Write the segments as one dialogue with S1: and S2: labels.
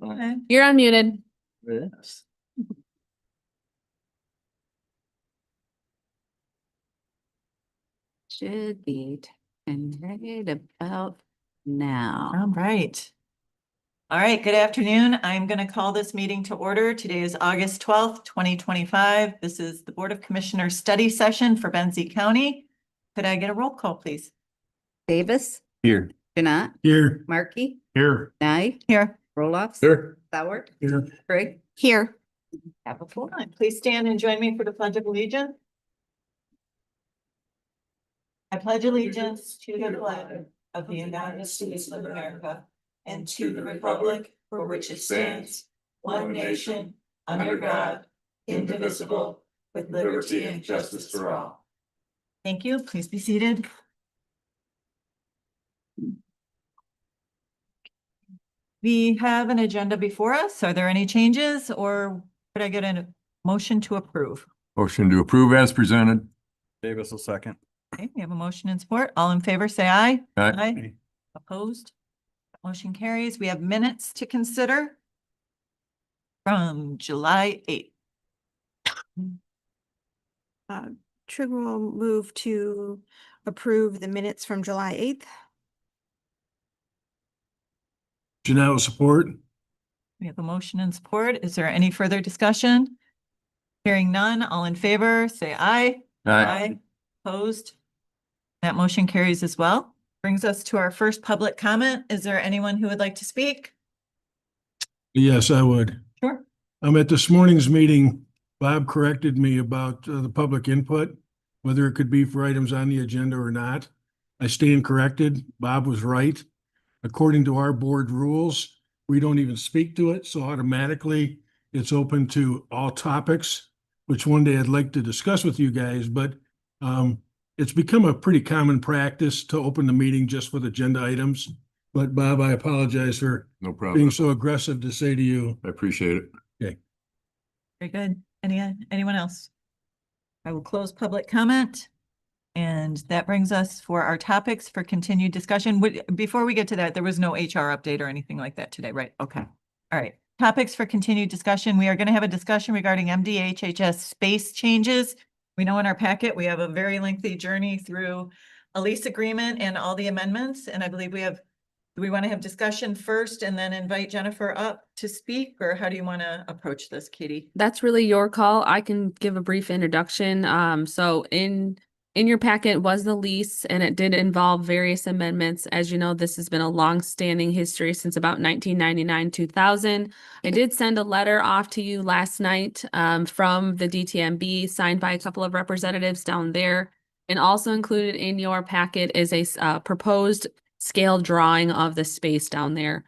S1: Okay.
S2: You're unmuted.
S1: Yes.
S2: Should be right about now.
S1: All right. All right, good afternoon. I'm going to call this meeting to order. Today is August 12th, 2025. This is the Board of Commissioners study session for Benzie County. Could I get a roll call, please?
S2: Davis,
S3: Here.
S2: Janat,
S3: Here.
S2: Markey,
S3: Here.
S2: Nye,
S1: Here.
S2: Roloffs,
S3: Here.
S2: Sauer,
S3: Here.
S2: Craig. Here.
S1: Have a full line. Please stand and join me for the Pledge of Allegiance. I pledge allegiance to the flag of the United States of America and to the republic for which it stands, one nation, under God, indivisible, with liberty and justice for all. Thank you. Please be seated. We have an agenda before us. Are there any changes, or could I get a motion to approve?
S3: Motion to approve as presented. Davis will second.
S1: Okay, we have a motion and support. All in favor, say aye.
S3: Aye.
S1: Opposed? Motion carries. We have minutes to consider from July 8th.
S4: Trigger will move to approve the minutes from July 8th.
S3: Janelle support.
S1: We have a motion and support. Is there any further discussion? Hearing none, all in favor, say aye. Opposed? That motion carries as well. Brings us to our first public comment. Is there anyone who would like to speak?
S5: Yes, I would.
S1: Sure.
S5: At this morning's meeting, Bob corrected me about the public input, whether it could be for items on the agenda or not. I stand corrected. Bob was right. According to our board rules, we don't even speak to it, so automatically it's open to all topics, which one day I'd like to discuss with you guys, but it's become a pretty common practice to open the meeting just with agenda items. But Bob, I apologize for
S3: No problem.
S5: being so aggressive to say to you.
S3: I appreciate it.
S1: Very good. Anyone else? I will close public comment. And that brings us for our topics for continued discussion. Before we get to that, there was no HR update or anything like that today, right? Okay. All right. Topics for continued discussion. We are going to have a discussion regarding MDHHS space changes. We know in our packet, we have a very lengthy journey through a lease agreement and all the amendments. And I believe do we want to have discussion first and then invite Jennifer up to speak, or how do you want to approach this, Katie?
S2: That's really your call. I can give a brief introduction. So in your packet was the lease, and it did involve various amendments. As you know, this has been a long-standing history since about 1999, 2000. I did send a letter off to you last night from the DTMB, signed by a couple of representatives down there. And also included in your packet is a proposed scale drawing of the space down there.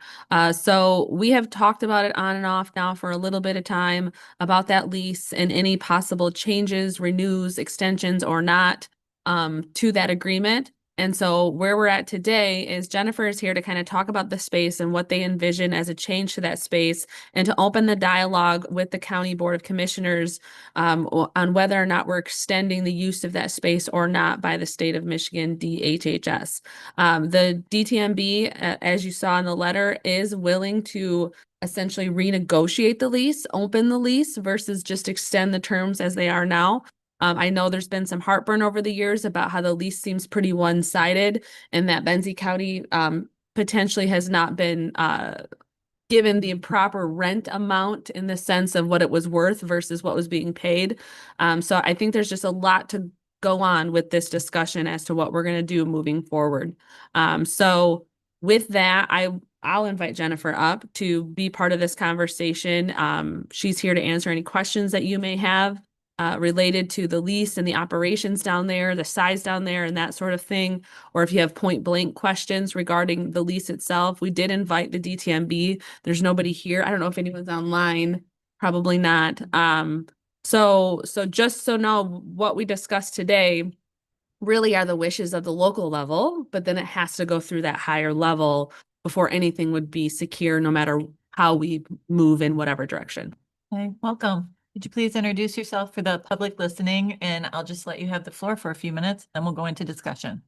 S2: So we have talked about it on and off now for a little bit of time about that lease and any possible changes, renews, extensions or not to that agreement. And so where we're at today is Jennifer is here to kind of talk about the space and what they envision as a change to that space, and to open the dialogue with the County Board of Commissioners on whether or not we're extending the use of that space or not by the state of Michigan DHHS. The DTMB, as you saw in the letter, is willing to essentially renegotiate the lease, open the lease versus just extend the terms as they are now. I know there's been some heartburn over the years about how the lease seems pretty one-sided, and that Benzie County potentially has not been given the proper rent amount in the sense of what it was worth versus what was being paid. So I think there's just a lot to go on with this discussion as to what we're going to do moving forward. So with that, I'll invite Jennifer up to be part of this conversation. She's here to answer any questions that you may have related to the lease and the operations down there, the size down there and that sort of thing. Or if you have point blank questions regarding the lease itself, we did invite the DTMB. There's nobody here. I don't know if anyone's online. Probably not. So just so know, what we discussed today really are the wishes of the local level, but then it has to go through that higher level before anything would be secure, no matter how we move in whatever direction.
S1: Okay, welcome. Could you please introduce yourself for the public listening, and I'll just let you have the floor for a few minutes, then we'll go into discussion.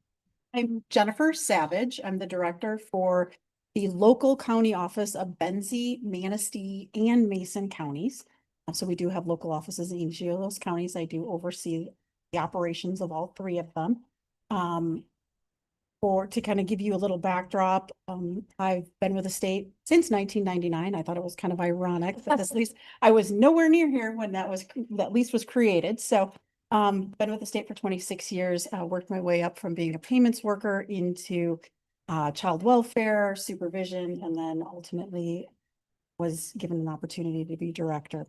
S6: I'm Jennifer Savage. I'm the director for the local county office of Benzie, Manistee, and Mason counties. So we do have local offices in each of those counties. I do oversee the operations of all three of them. To kind of give you a little backdrop, I've been with the state since 1999. I thought it was kind of ironic that this lease, I was nowhere near here when that lease was created. So been with the state for 26 years, worked my way up from being a payments worker into child welfare, supervision, and then ultimately was given an opportunity to be director.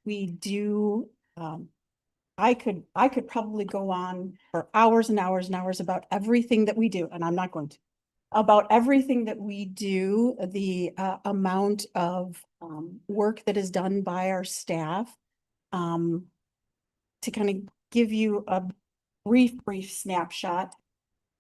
S6: We do, I could probably go on for hours and hours and hours about everything that we do, and I'm not going to. About everything that we do, the amount of work that is done by our staff. To kind of give you a brief snapshot,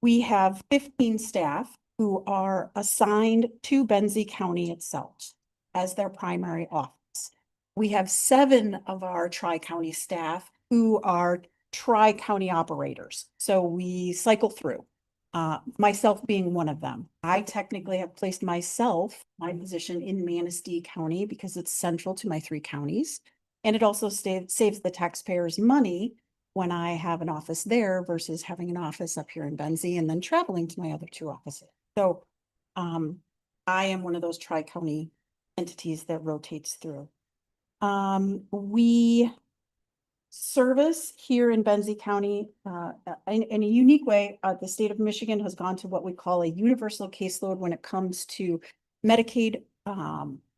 S6: we have 15 staff who are assigned to Benzie County itself as their primary office. We have 7 of our tri-county staff who are tri-county operators. So we cycle through, myself being one of them. I technically have placed my position in Manistee County because it's central to my 3 counties. And it also saves the taxpayers money when I have an office there versus having an office up here in Benzie and then traveling to my other 2 offices. So I am one of those tri-county entities that rotates through. We service here in Benzie County in a unique way. The state of Michigan has gone to what we call a universal caseload when it comes to Medicaid,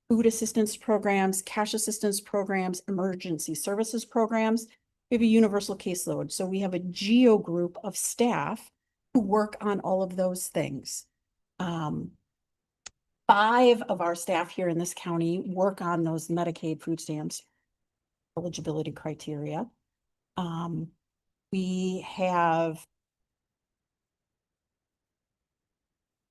S6: food assistance programs, cash assistance programs, emergency services programs. We have a universal caseload. So we have a geo group of staff who work on all of those things. 5 of our staff here in this county work on those Medicaid food stamps eligibility criteria. We have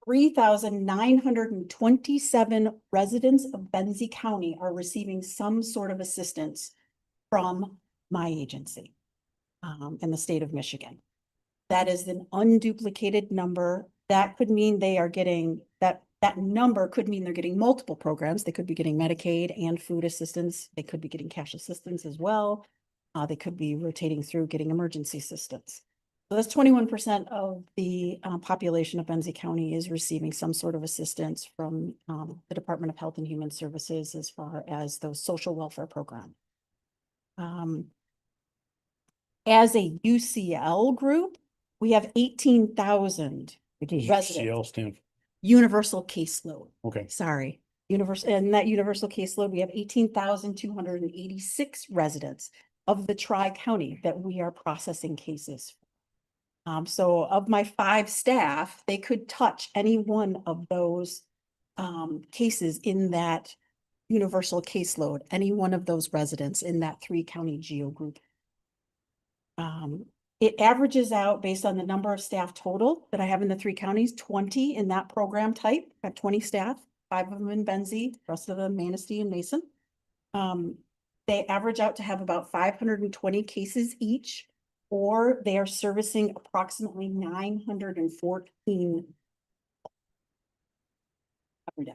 S6: 3,927 residents of Benzie County are receiving some sort of assistance from my agency in the state of Michigan. That is an unduplicated number. That could mean they are getting that number could mean they're getting multiple programs. They could be getting Medicaid and food assistance. They could be getting cash assistance as well. They could be rotating through getting emergency assistance. So that's 21% of the population of Benzie County is receiving some sort of assistance from the Department of Health and Human Services as far as those social welfare programs. As a UCL group, we have 18,000 residents.
S3: stand?
S6: Universal caseload.
S3: Okay.
S6: Sorry. And that universal caseload, we have 18,286 residents of the tri-county that we are processing cases. So of my 5 staff, they could touch any one of those cases in that universal caseload, any one of those residents in that 3-county geo group. It averages out based on the number of staff total that I have in the 3 counties, 20 in that program type. I have 20 staff, 5 of them in Benzie, the rest of them Manistee and Mason. They average out to have about 520 cases each, or they are servicing approximately 914 every day.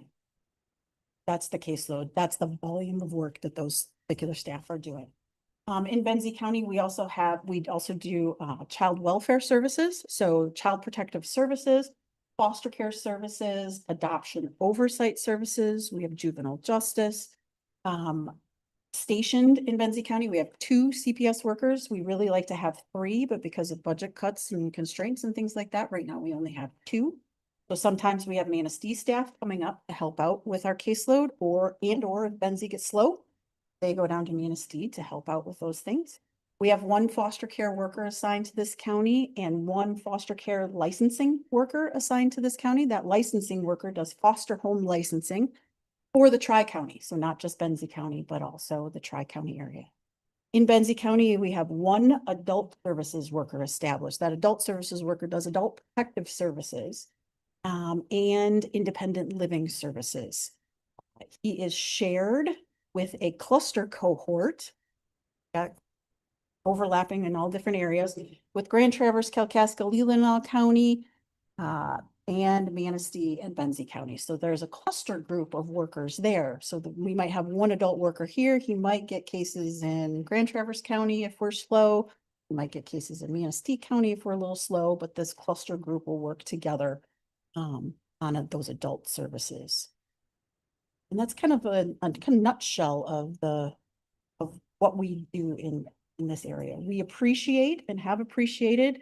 S6: That's the caseload. That's the volume of work that those particular staff are doing. In Benzie County, we also do child welfare services. So child protective services, foster care services, adoption oversight services. We have juvenile justice. Stationed in Benzie County, we have 2 CPS workers. We really like to have 3, but because of budget cuts and constraints and things like that, right now we only have 2. So sometimes we have Manistee staff coming up to help out with our caseload, or if Benzie gets slow, they go down to Manistee to help out with those things. We have 1 foster care worker assigned to this county and 1 foster care licensing worker assigned to this county. That licensing worker does foster home licensing for the tri-county. So not just Benzie County, but also the tri-county area. In Benzie County, we have 1 adult services worker established. That adult services worker does adult protective services and independent living services. He is shared with a cluster cohort overlapping in all different areas with Grand Traverse, Kalkaska, Leelanau County, and Manistee and Benzie County. So there's a cluster group of workers there. So that we might have one adult worker here. He might get cases in Grand Traverse County if we're slow. We might get cases in Manistee County if we're a little slow, but this cluster group will work together on those adult services. And that's kind of a kind of nutshell of what we do in this area. We appreciate and have appreciated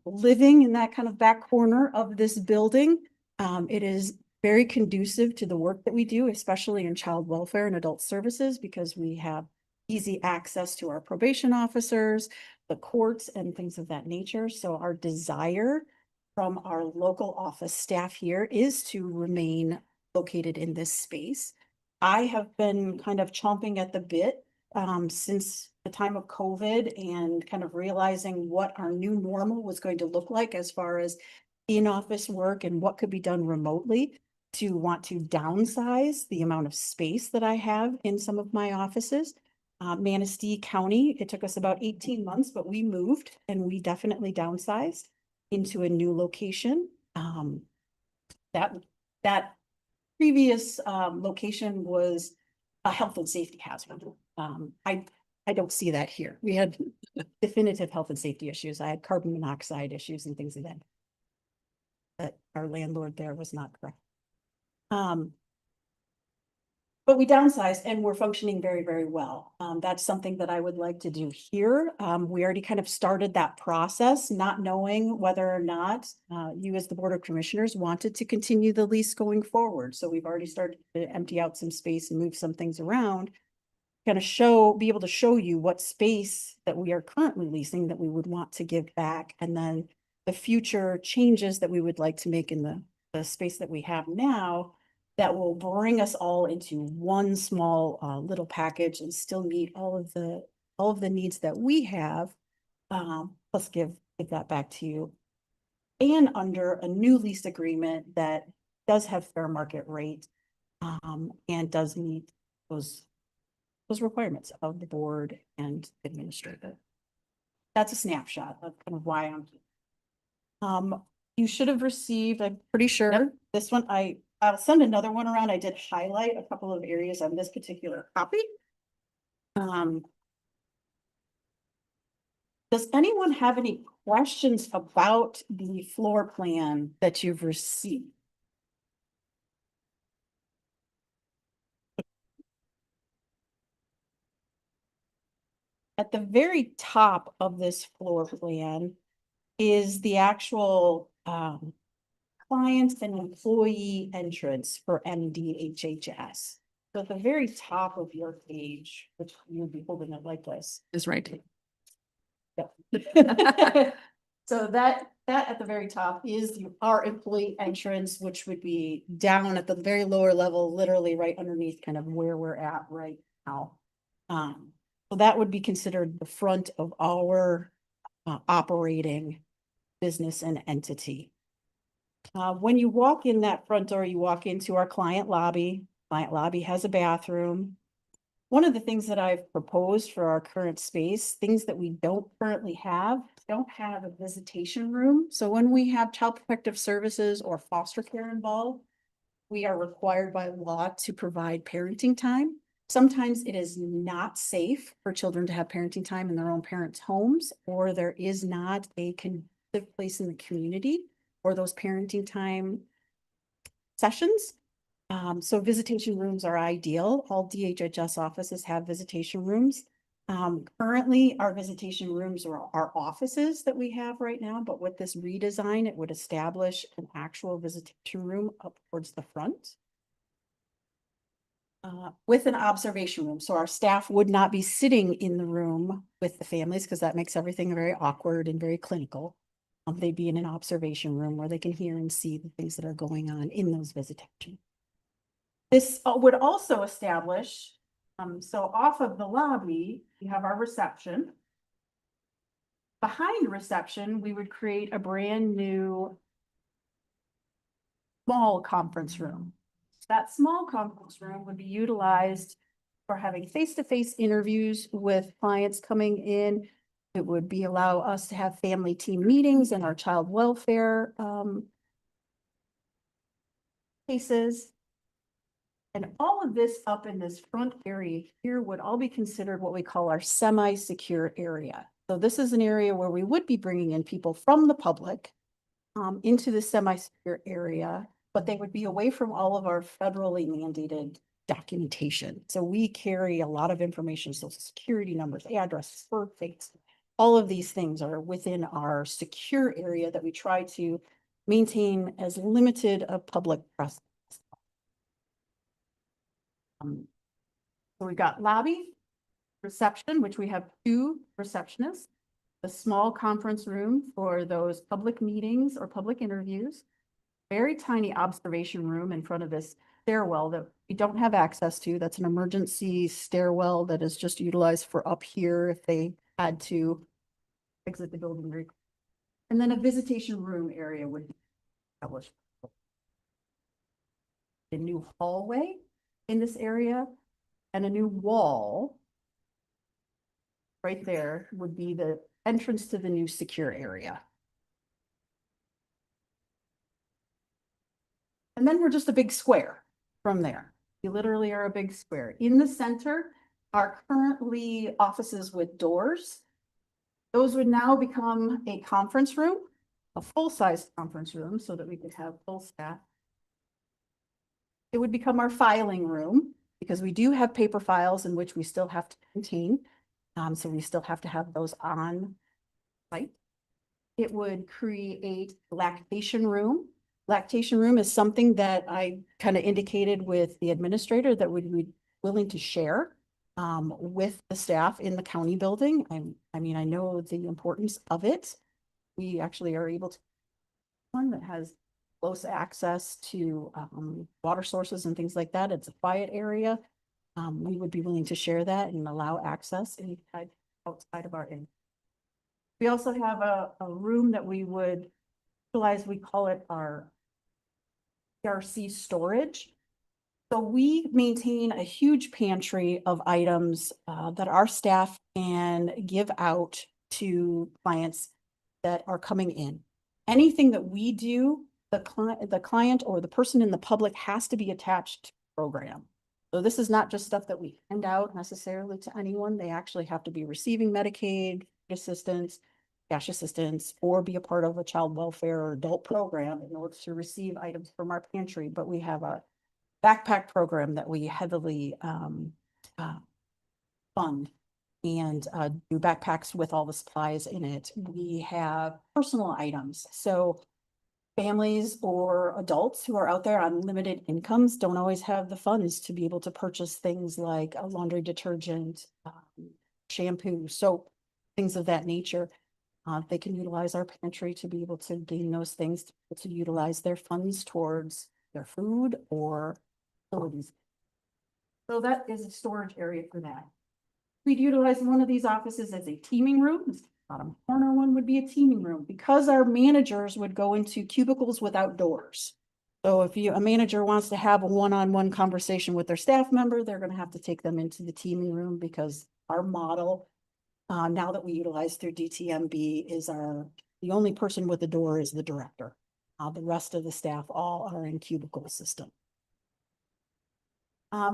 S6: living in that kind of back corner of this building. It is very conducive to the work that we do, especially in child welfare and adult services, because we have easy access to our probation officers, the courts, and things of that nature. So our desire from our local office staff here is to remain located in this space. I have been kind of chomping at the bit since the time of COVID and kind of realizing what our new normal was going to look like as far as in-office work and what could be done remotely, to want to downsize the amount of space that I have in some of my offices. Manistee County, it took us about 18 months, but we moved and we definitely downsized into a new location. That previous location was a health and safety hazard. I don't see that here. We had definitive health and safety issues. I had carbon monoxide issues and things like that. But our landlord there was not correct. But we downsized and we're functioning very, very well. That's something that I would like to do here. We already kind of started that process, not knowing whether or not you as the Board of Commissioners wanted to continue the lease going forward. So we've already started to empty out some space and move some things around. Kind of be able to show you what space that we are currently leasing that we would want to give back, and then the future changes that we would like to make in the space that we have now that will bring us all into one small little package and still meet all of the needs that we have. Let's give that back to you. And under a new lease agreement that does have fair market rate and does meet those requirements of the board and administrator. That's a snapshot of kind of why I'm here. You should have received, I'm pretty sure, this one, I'll send another one around. I did highlight a couple of areas on this particular copy. Does anyone have any questions about the floor plan that you've received? At the very top of this floor plan is the actual clients and employee entrance for MDHHS. So at the very top of your page, which you'll be holding it like this.
S2: Is right.
S6: Yep. So that at the very top is our employee entrance, which would be down at the very lower level, literally right underneath kind of where we're at right now. So that would be considered the front of our operating business and entity. When you walk in that front door, you walk into our client lobby. Client lobby has a bathroom. One of the things that I've proposed for our current space, things that we don't currently have, don't have a visitation room. So when we have child protective services or foster care involved, we are required by law to provide parenting time. Sometimes it is not safe for children to have parenting time in their own parents' homes, or there is not a conducive place in the community for those parenting time sessions. So visitation rooms are ideal. All DHHS offices have visitation rooms. Currently, our visitation rooms are our offices that we have right now, but with this redesign, it would establish an actual visitation room up towards the front. With an observation room. So our staff would not be sitting in the room with the families because that makes everything very awkward and very clinical. They'd be in an observation room where they can hear and see the things that are going on in those visitations. This would also establish, so off of the lobby, you have our reception. Behind reception, we would create a brand new small conference room. That small conference room would be utilized for having face-to-face interviews with clients coming in. It would allow us to have family team meetings and our child welfare cases. And all of this up in this front area here would all be considered what we call our semi-secure area. So this is an area where we would be bringing in people from the public into the semi-secure area, but they would be away from all of our federally mandated documentation. So we carry a lot of information, social security numbers, addresses, birth dates. All of these things are within our secure area that we try to maintain as limited a public presence. So we've got lobby, reception, which we have 2 receptionists, the small conference room for those public meetings or public interviews, very tiny observation room in front of this stairwell that we don't have access to. That's an emergency stairwell that is just utilized for up here if they had to exit the building. And then a visitation room area would be established. A new hallway in this area and a new wall right there would be the entrance to the new secure area. And then we're just a big square from there. You literally are a big square. In the center are currently offices with doors. Those would now become a conference room, a full-size conference room so that we could have full staff. It would become our filing room because we do have paper files in which we still have to contain. So we still have to have those on site. It would create lactation room. Lactation room is something that I kind of indicated with the administrator that would be willing to share with the staff in the county building. I mean, I know the importance of it. We actually are able to one that has close access to water sources and things like that. It's a quiet area. We would be willing to share that and allow access inside, outside of our inn. We also have a room that we would utilize, we call it our PRC storage. So we maintain a huge pantry of items that our staff can give out to clients that are coming in. Anything that we do, the client or the person in the public has to be attached to the program. So this is not just stuff that we hand out necessarily to anyone. They actually have to be receiving Medicaid assistance, cash assistance, or be a part of a child welfare or adult program in order to receive items from our pantry. But we have a backpack program that we heavily fund and do backpacks with all the supplies in it. We have personal items. So families or adults who are out there on limited incomes don't always have the funds to be able to purchase things like a laundry detergent, shampoo, soap, things of that nature. They can utilize our pantry to be able to gain those things, to utilize their funds towards their food or facilities. So that is a storage area for that. We'd utilize one of these offices as a teaming room. This bottom corner one would be a teaming room because our managers would go into cubicles without doors. So if a manager wants to have a one-on-one conversation with their staff member, they're going to have to take them into the teaming room because our model now that we utilize through DTMB is the only person with a door is the director. The rest of the staff all are in cubicle system.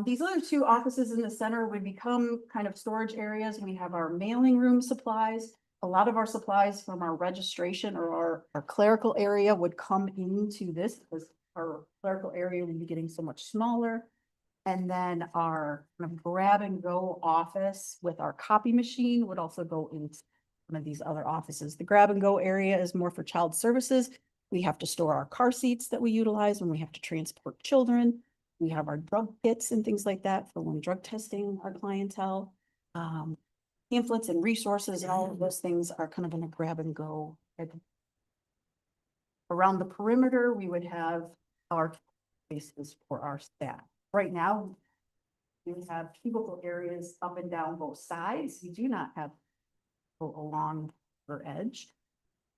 S6: These other 2 offices in the center would become kind of storage areas. We have our mailing room supplies. A lot of our supplies from our registration or our clerical area would come into this because our clerical area would be getting so much smaller. And then our kind of grab and go office with our copy machine would also go into one of these other offices. The grab and go area is more for child services. We have to store our car seats that we utilize when we have to transport children. We have our drug kits and things like that for when drug testing our clientele. Pamphlets and resources and all of those things are kind of in a grab and go. Around the perimeter, we would have our spaces for our staff. Right now, we have cubicle areas up and down both sides. We do not have along the edge.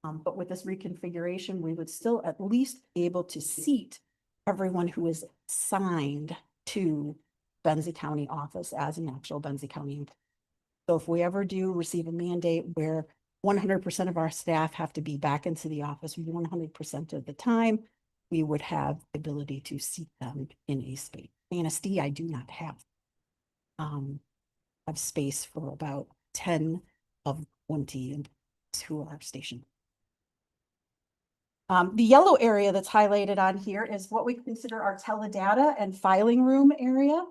S6: But with this reconfiguration, we would still at least be able to seat everyone who is assigned to Benzie County office as an actual Benzie County employee. So if we ever do receive a mandate where 100% of our staff have to be back into the office 100% of the time, we would have the ability to seat them in a space. Manistee, I do not have. Have space for about 10 of 20 employees who are stationed. The yellow area that's highlighted on here is what we consider our teledata and filing room area.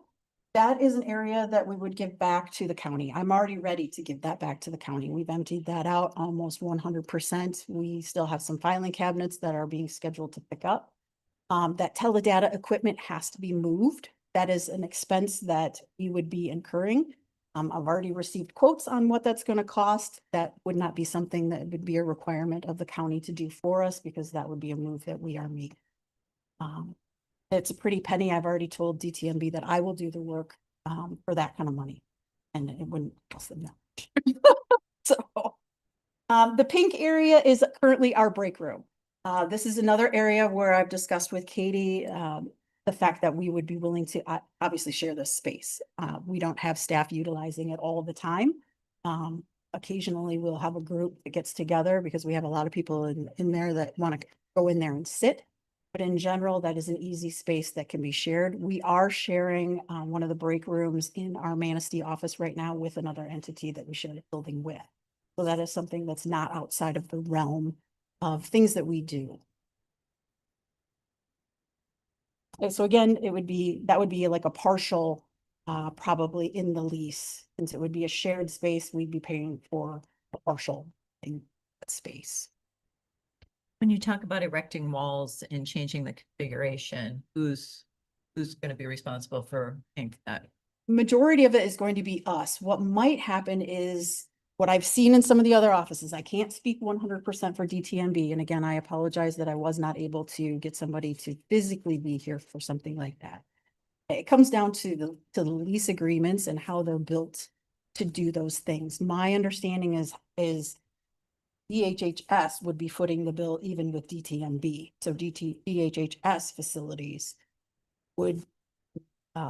S6: That is an area that we would give back to the county. I'm already ready to give that back to the county. We've emptied that out almost 100%. We still have some filing cabinets that are being scheduled to pick up. That teledata equipment has to be moved. That is an expense that you would be incurring. I've already received quotes on what that's going to cost. That would not be something that would be a requirement of the county to do for us, because that would be a move that we are making. It's a pretty penny. I've already told DTMB that I will do the work for that kind of money, and it wouldn't cost them that much. So the pink area is currently our break room. This is another area where I've discussed with Katie the fact that we would be willing to obviously share this space. We don't have staff utilizing it all the time. Occasionally we'll have a group that gets together because we have a lot of people in there that want to go in there and sit. But in general, that is an easy space that can be shared. We are sharing one of the break rooms in our Manistee office right now with another entity that we share the building with. So that is something that's not outside of the realm of things that we do. And so again, that would be like a partial, probably in the lease, since it would be a shared space, we'd be paying for a partial in that space.
S1: When you talk about erecting walls and changing the configuration, who's going to be responsible for paying for that?
S6: Majority of it is going to be us. What might happen is what I've seen in some of the other offices. I can't speak 100% for DTMB. And again, I apologize that I was not able to get somebody to physically be here for something like that. It comes down to the lease agreements and how they're built to do those things. My understanding is DHHS would be footing the bill even with DTMB. So DHHS facilities would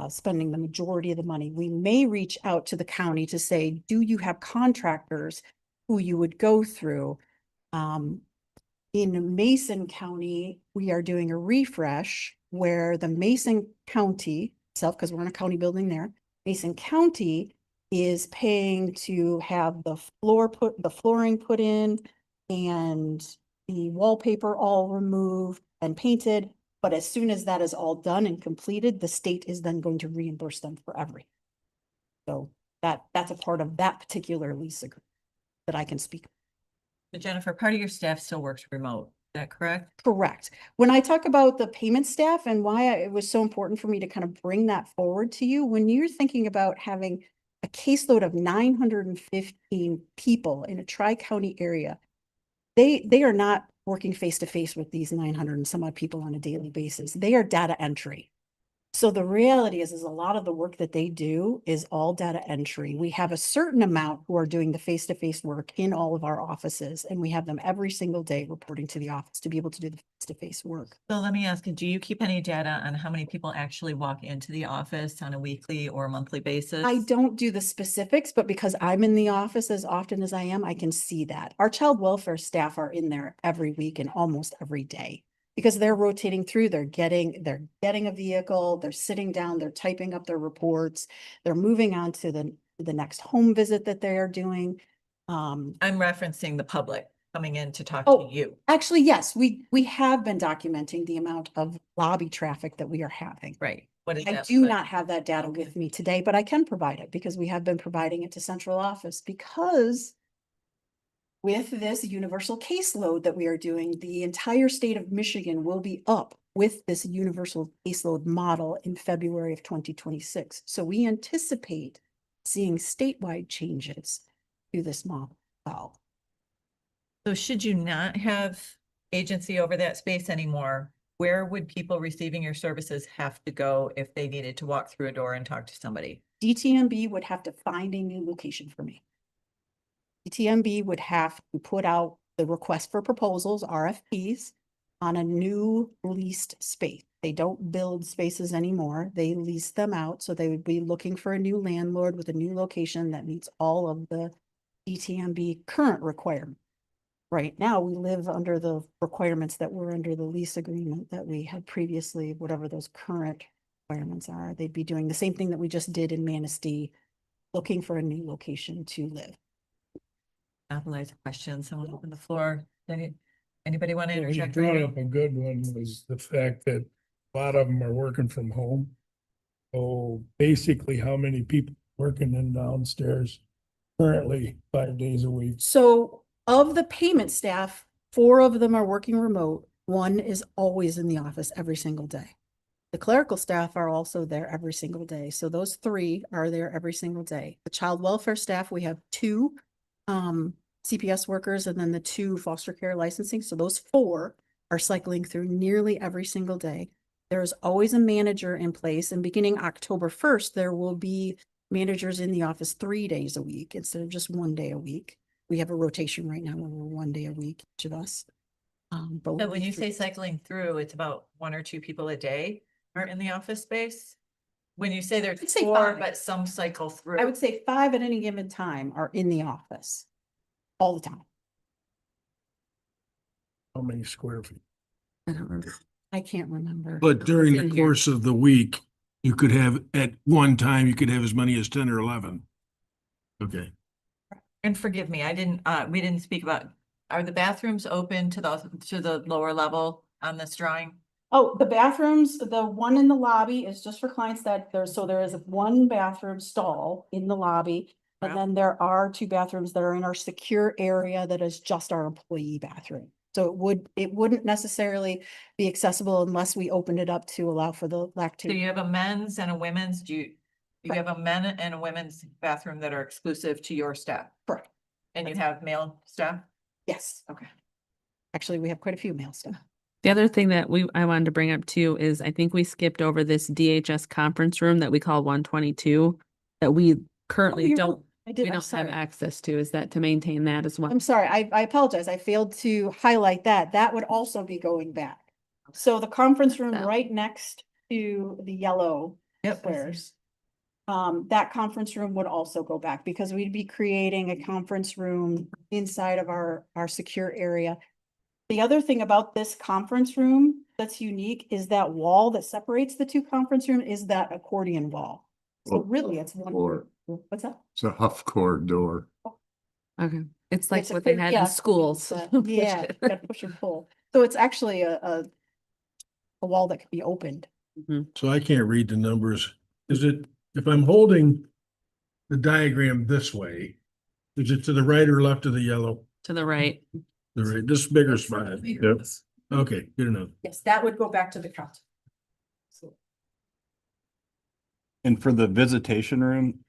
S6: spending the majority of the money. We may reach out to the county to say, do you have contractors who you would go through? In Mason County, we are doing a refresh where the Mason County itself, because we're in a county building there, Mason County is paying to have the flooring put in and the wallpaper all removed and painted. But as soon as that is all done and completed, the state is then going to reimburse them for everything. So that's a part of that particular lease agreement that I can speak.
S1: So Jennifer, part of your staff still works remote. Is that correct?
S6: Correct. When I talk about the payment staff and why it was so important for me to kind of bring that forward to you, when you're thinking about having a caseload of 915 people in a tri-county area, they are not working face-to-face with these 900 and some odd people on a daily basis. They are data entry. So the reality is a lot of the work that they do is all data entry. We have a certain amount who are doing the face-to-face work in all of our offices, and we have them every single day reporting to the office to be able to do the face-to-face work.
S1: So let me ask you, do you keep any data on how many people actually walk into the office on a weekly or monthly basis?
S6: I don't do the specifics, but because I'm in the office as often as I am, I can see that. Our child welfare staff are in there every week and almost every day because they're rotating through, they're getting a vehicle, they're sitting down, they're typing up their reports, they're moving on to the next home visit that they are doing.
S1: I'm referencing the public coming in to talk
S6: Oh,
S1: to you.
S6: Actually, yes, we have been documenting the amount of lobby traffic that we are having.
S1: Right. What is
S6: I
S1: that?
S6: do not have that data with me today, but I can provide it because we have been providing it to central office because with this universal caseload that we are doing, the entire state of Michigan will be up with this universal caseload model in February of 2026. So we anticipate seeing statewide changes to this model.
S1: So should you not have agency over that space anymore, where would people receiving your services have to go if they needed to walk through a door and talk to somebody?
S6: DTMB would have to find a new location for me. DTMB would have to put out the request for proposals, RFPs, on a new leased space. They don't build spaces anymore. They lease them out. So they would be looking for a new landlord with a new location that meets all of the DTMB current requirements. right now, we live under the requirements that were under the lease agreement that we had previously, whatever those current requirements are. They'd be doing the same thing that we just did in Manistee, looking for a new location to live.
S1: Monopolize questions. Someone open the floor. Anybody want to
S7: You
S1: interject?
S7: brought
S1: Randy?
S7: up a good one was the fact that a lot of them are working from home. So basically, how many people working in downstairs currently 5 days a week?
S6: So of the payment staff, 4 of them are working remote. 1 is always in the office every single day. The clerical staff are also there every single day. So those 3 are there every single day. The child welfare staff, we have 2 CPS workers and then the 2 foster care licensing. So those 4 are cycling through nearly every single day. There's always a manager in place, and beginning October 1st, there will be managers in the office 3 days a week instead of just 1 day a week. We have a rotation right now where we're 1 day a week, each of us. But
S1: But when
S6: we
S1: you
S6: three-
S1: say cycling through, it's about 1 or 2 people a day are in the office space? When you say there's
S6: I'd say
S1: 4,
S6: 5.
S1: but some cycle through.
S6: I would say 5 at any given time are in the office all the time.
S7: How many square feet?
S2: I don't remember.
S6: I can't remember.
S5: But during
S2: in
S5: the
S2: here.
S5: course of the week, you could have, at one time, you could have as many as 10 or 11. Okay.
S1: And forgive me, we didn't speak about, are the bathrooms open to the lower level on this drawing?
S6: Oh, the bathrooms, the one in the lobby is just for clients that there is 1 bathroom stall in the lobby. And
S1: Wow.
S6: then there are 2 bathrooms that are in our secure area that is just our employee bathroom. So it wouldn't necessarily be accessible unless we opened it up to allow for the
S1: So
S6: lactate.
S1: you have a men's and a women's, you have a men and a women's bathroom that are exclusive to your staff?
S6: Correct.
S1: And you have male staff?
S6: Yes.
S1: Okay.
S6: Actually, we have quite a few male staff.
S2: The other thing that I wanted to bring up too is I think we skipped over this DHS conference room that we call 122 that we currently
S6: you're
S2: don't,
S6: I did,
S2: we
S6: I'm
S2: don't have
S6: sorry.
S2: access to. Is that to maintain that as well?
S6: I'm sorry, I apologize. I failed to highlight that. That would also be going back. So the conference room
S2: That-
S6: right next to the yellow
S1: Yep.
S6: squares. That conference room would also go back because we'd be creating a conference room inside of our secure area. The other thing about this conference room that's unique is that wall that separates the 2 conference room is that accordion wall. So
S3: Well,
S6: really, it's one.
S3: or-
S6: What's that?
S3: It's a huff core door.
S2: Okay. It's like
S6: It's a
S2: what they
S6: quick-
S2: had
S6: yeah,
S2: in schools.
S6: it's
S2: Push
S6: yeah,
S2: it.
S6: you gotta push and pull. So it's actually a wall that could be opened.
S5: So I can't read the numbers. Is it, if I'm holding the diagram this way, is it to the right or left of the yellow?
S2: To the right.
S5: The right, this bigger spot.
S3: Yep.
S5: Okay, good enough.
S6: Yes, that would go back to the count.
S3: And for the visitation room,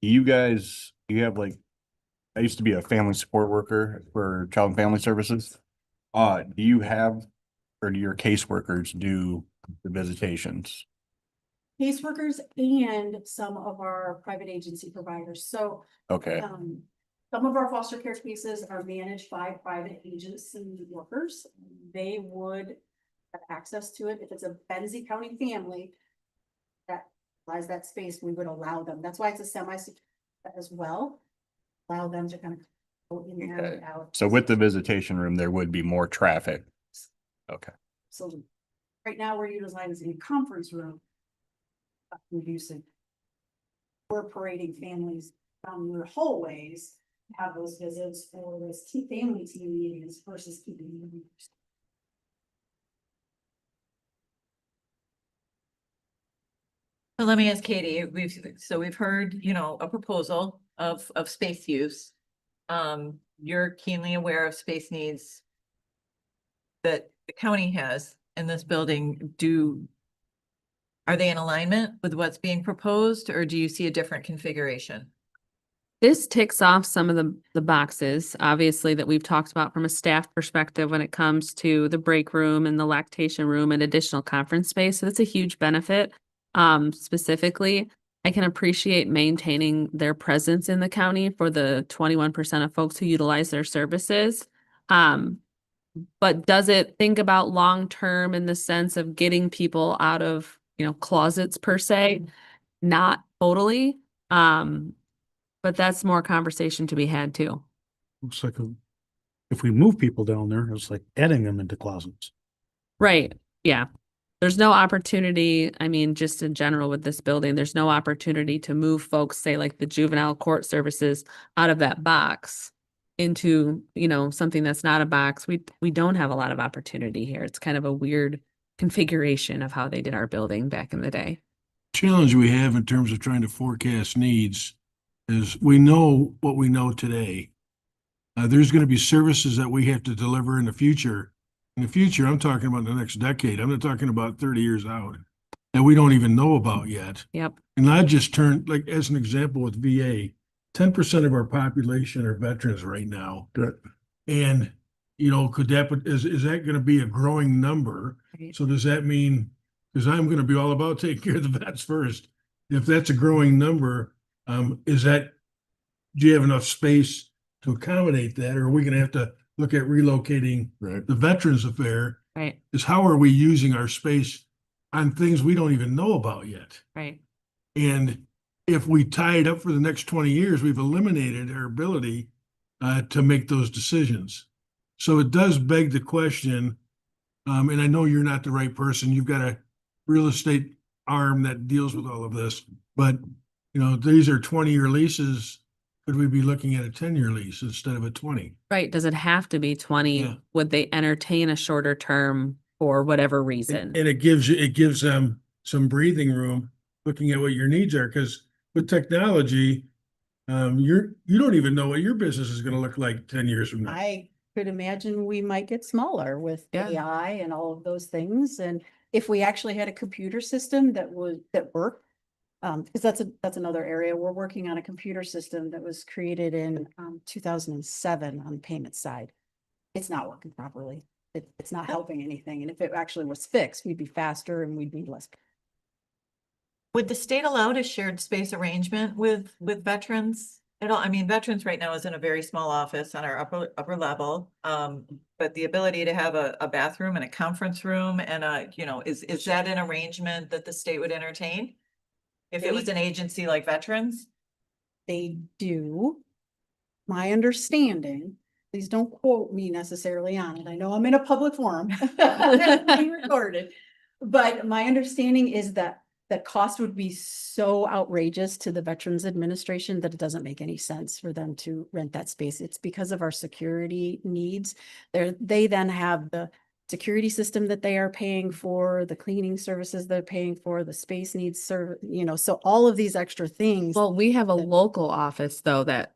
S3: you have like, I used to be a family support worker for Child and Family Services. Do you have, or do your caseworkers do the visitations?
S6: Caseworkers and some of our private agency providers. So
S3: Okay,
S6: some of our foster care cases are managed by private agency workers. They would have access to it. If it's a Benzie County family that lies that space, we would allow them. That's why it's a semi-secure as well. Allow them to kind of go in there and
S3: Okay.
S6: out.
S3: so with the visitation room, there would be more traffic. Okay,
S6: So right now we're utilizing a conference room. Reducing. We're parading families down your hallways, to have those visits for those family team meetings versus keeping them.
S1: So let me ask Katie, we've heard, a proposal of space use. You're keenly aware of space needs that the county has in this building. Are they in alignment with what's being proposed, or do you see a different configuration?
S2: This ticks off some of the boxes, obviously, that we've talked about from a staff perspective when it comes to the break room and the lactation room and additional conference space. So that's a huge benefit. Specifically, I can appreciate maintaining their presence in the county for the 21% of folks who utilize their services. But does it think about long-term in the sense of getting people out of, closets per se? Not totally. But that's more conversation to be had too.
S5: Looks like a
S8: if we move people down there, it's like adding them into closets.
S2: Right, yeah. There's no opportunity, I mean, just in general with this building, there's no opportunity to move folks, say like the juvenile court services out of that box into, you know, something that's not a box. We don't have a lot of opportunity here. It's kind of a weird configuration of how they did our building back in the day.
S5: Challenge we have in terms of trying to forecast needs is we know what we know today. There's going to be services that we have to deliver in the future. In the future, I'm talking about the next decade. I'm not talking about 30 years out that we don't even know about yet.
S2: Yep.
S5: And I just turned, like, as an example with VA, 10% of our population are veterans right now. And, you know, could that, is that going to be a growing number?
S2: Right.
S5: So does that mean, because I'm going to be all about taking care of the vets first. If that's a growing number, is that, do you have enough space to accommodate that? Or are we going to have to look at relocating the Veterans Affair?
S2: Right,
S5: Is how are we using our space on things we don't even know about yet?
S2: right.
S5: And if we tie it up for the next 20 years, we've eliminated our ability to make those decisions. So it does beg the question, and I know you're not the right person. You've got a real estate arm that deals with all of this, but you know, these are 20-year leases. Could we be looking at a 10-year lease instead of a 20?
S2: Right, does it have to be 20?
S5: Yeah.
S2: Would they entertain a shorter term for whatever reason?
S5: And it gives them some breathing room looking at what your needs are, because with technology, you don't even know what your business is going to look like 10 years from now.
S6: I could imagine we might get smaller with
S2: Yeah.
S6: AI and all of those things. And if we actually had a computer system that worked, because that's another area. We're working on a computer system that was created in 2007 on the payment side. It's not working properly. It's not helping anything. And if it actually was fixed, we'd be faster and we'd need less.
S1: Would the state allow a shared space arrangement with veterans at all? I mean, veterans right now is in a very small office on our upper level. But the ability to have a bathroom and a conference room and you know, is that an arrangement that the state would entertain? If it was an agency like veterans?
S6: They do. My understanding, please don't quote me necessarily on it. I know I'm in a public forum. It's being recorded. But my understanding is that the cost would be so outrageous to the Veterans Administration that it doesn't make any sense for them to rent that space. It's because of our security needs. They then have the security system that they are paying for, the cleaning services they're paying for, the space needs you know, so all of these extra things.
S2: Well, we have a
S6: that-
S2: local office though that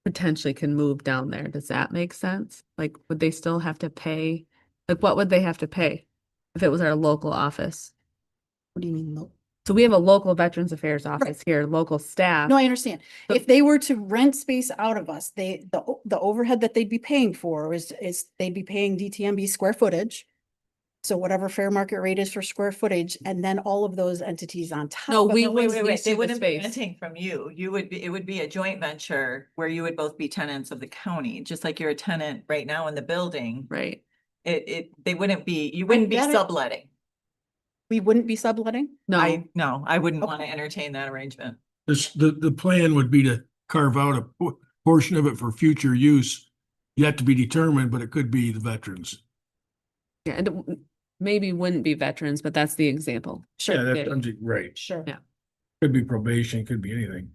S2: potentially can move down there. Does that make sense? Like, would they still have to pay? Like, what would they have to pay if it was our local office?
S6: What do you mean?
S2: So we have a local Veterans Affairs office here, local staff.
S6: No, I understand.
S2: But-
S6: If they were to rent space out of us, the overhead that they'd be paying for is they'd be paying DTMB square footage. So whatever fair market rate is for square footage, and then all of those entities on top.
S2: No,
S6: of
S2: we
S6: it.
S1: No, wait,
S2: would
S1: wait, wait,
S2: lease
S1: they
S2: you the
S1: wouldn't be
S2: space.
S1: renting from you. It would be a joint venture where you would both be tenants of the county, just like you're a tenant right now in the building.
S2: Right.
S1: They wouldn't be, you wouldn't be
S6: get it.
S1: subletting.
S6: We wouldn't be subletting?
S2: No,
S1: No, I wouldn't want to
S6: Okay.
S1: entertain that arrangement.
S5: The plan would be to carve out a portion of it for future use, yet to be determined, but it could be the veterans.
S2: yeah, maybe wouldn't be veterans, but that's the example.
S5: Yeah,
S2: Yeah.
S5: that's, right.
S6: Sure.
S2: Yeah.
S5: Could be probation, could be anything.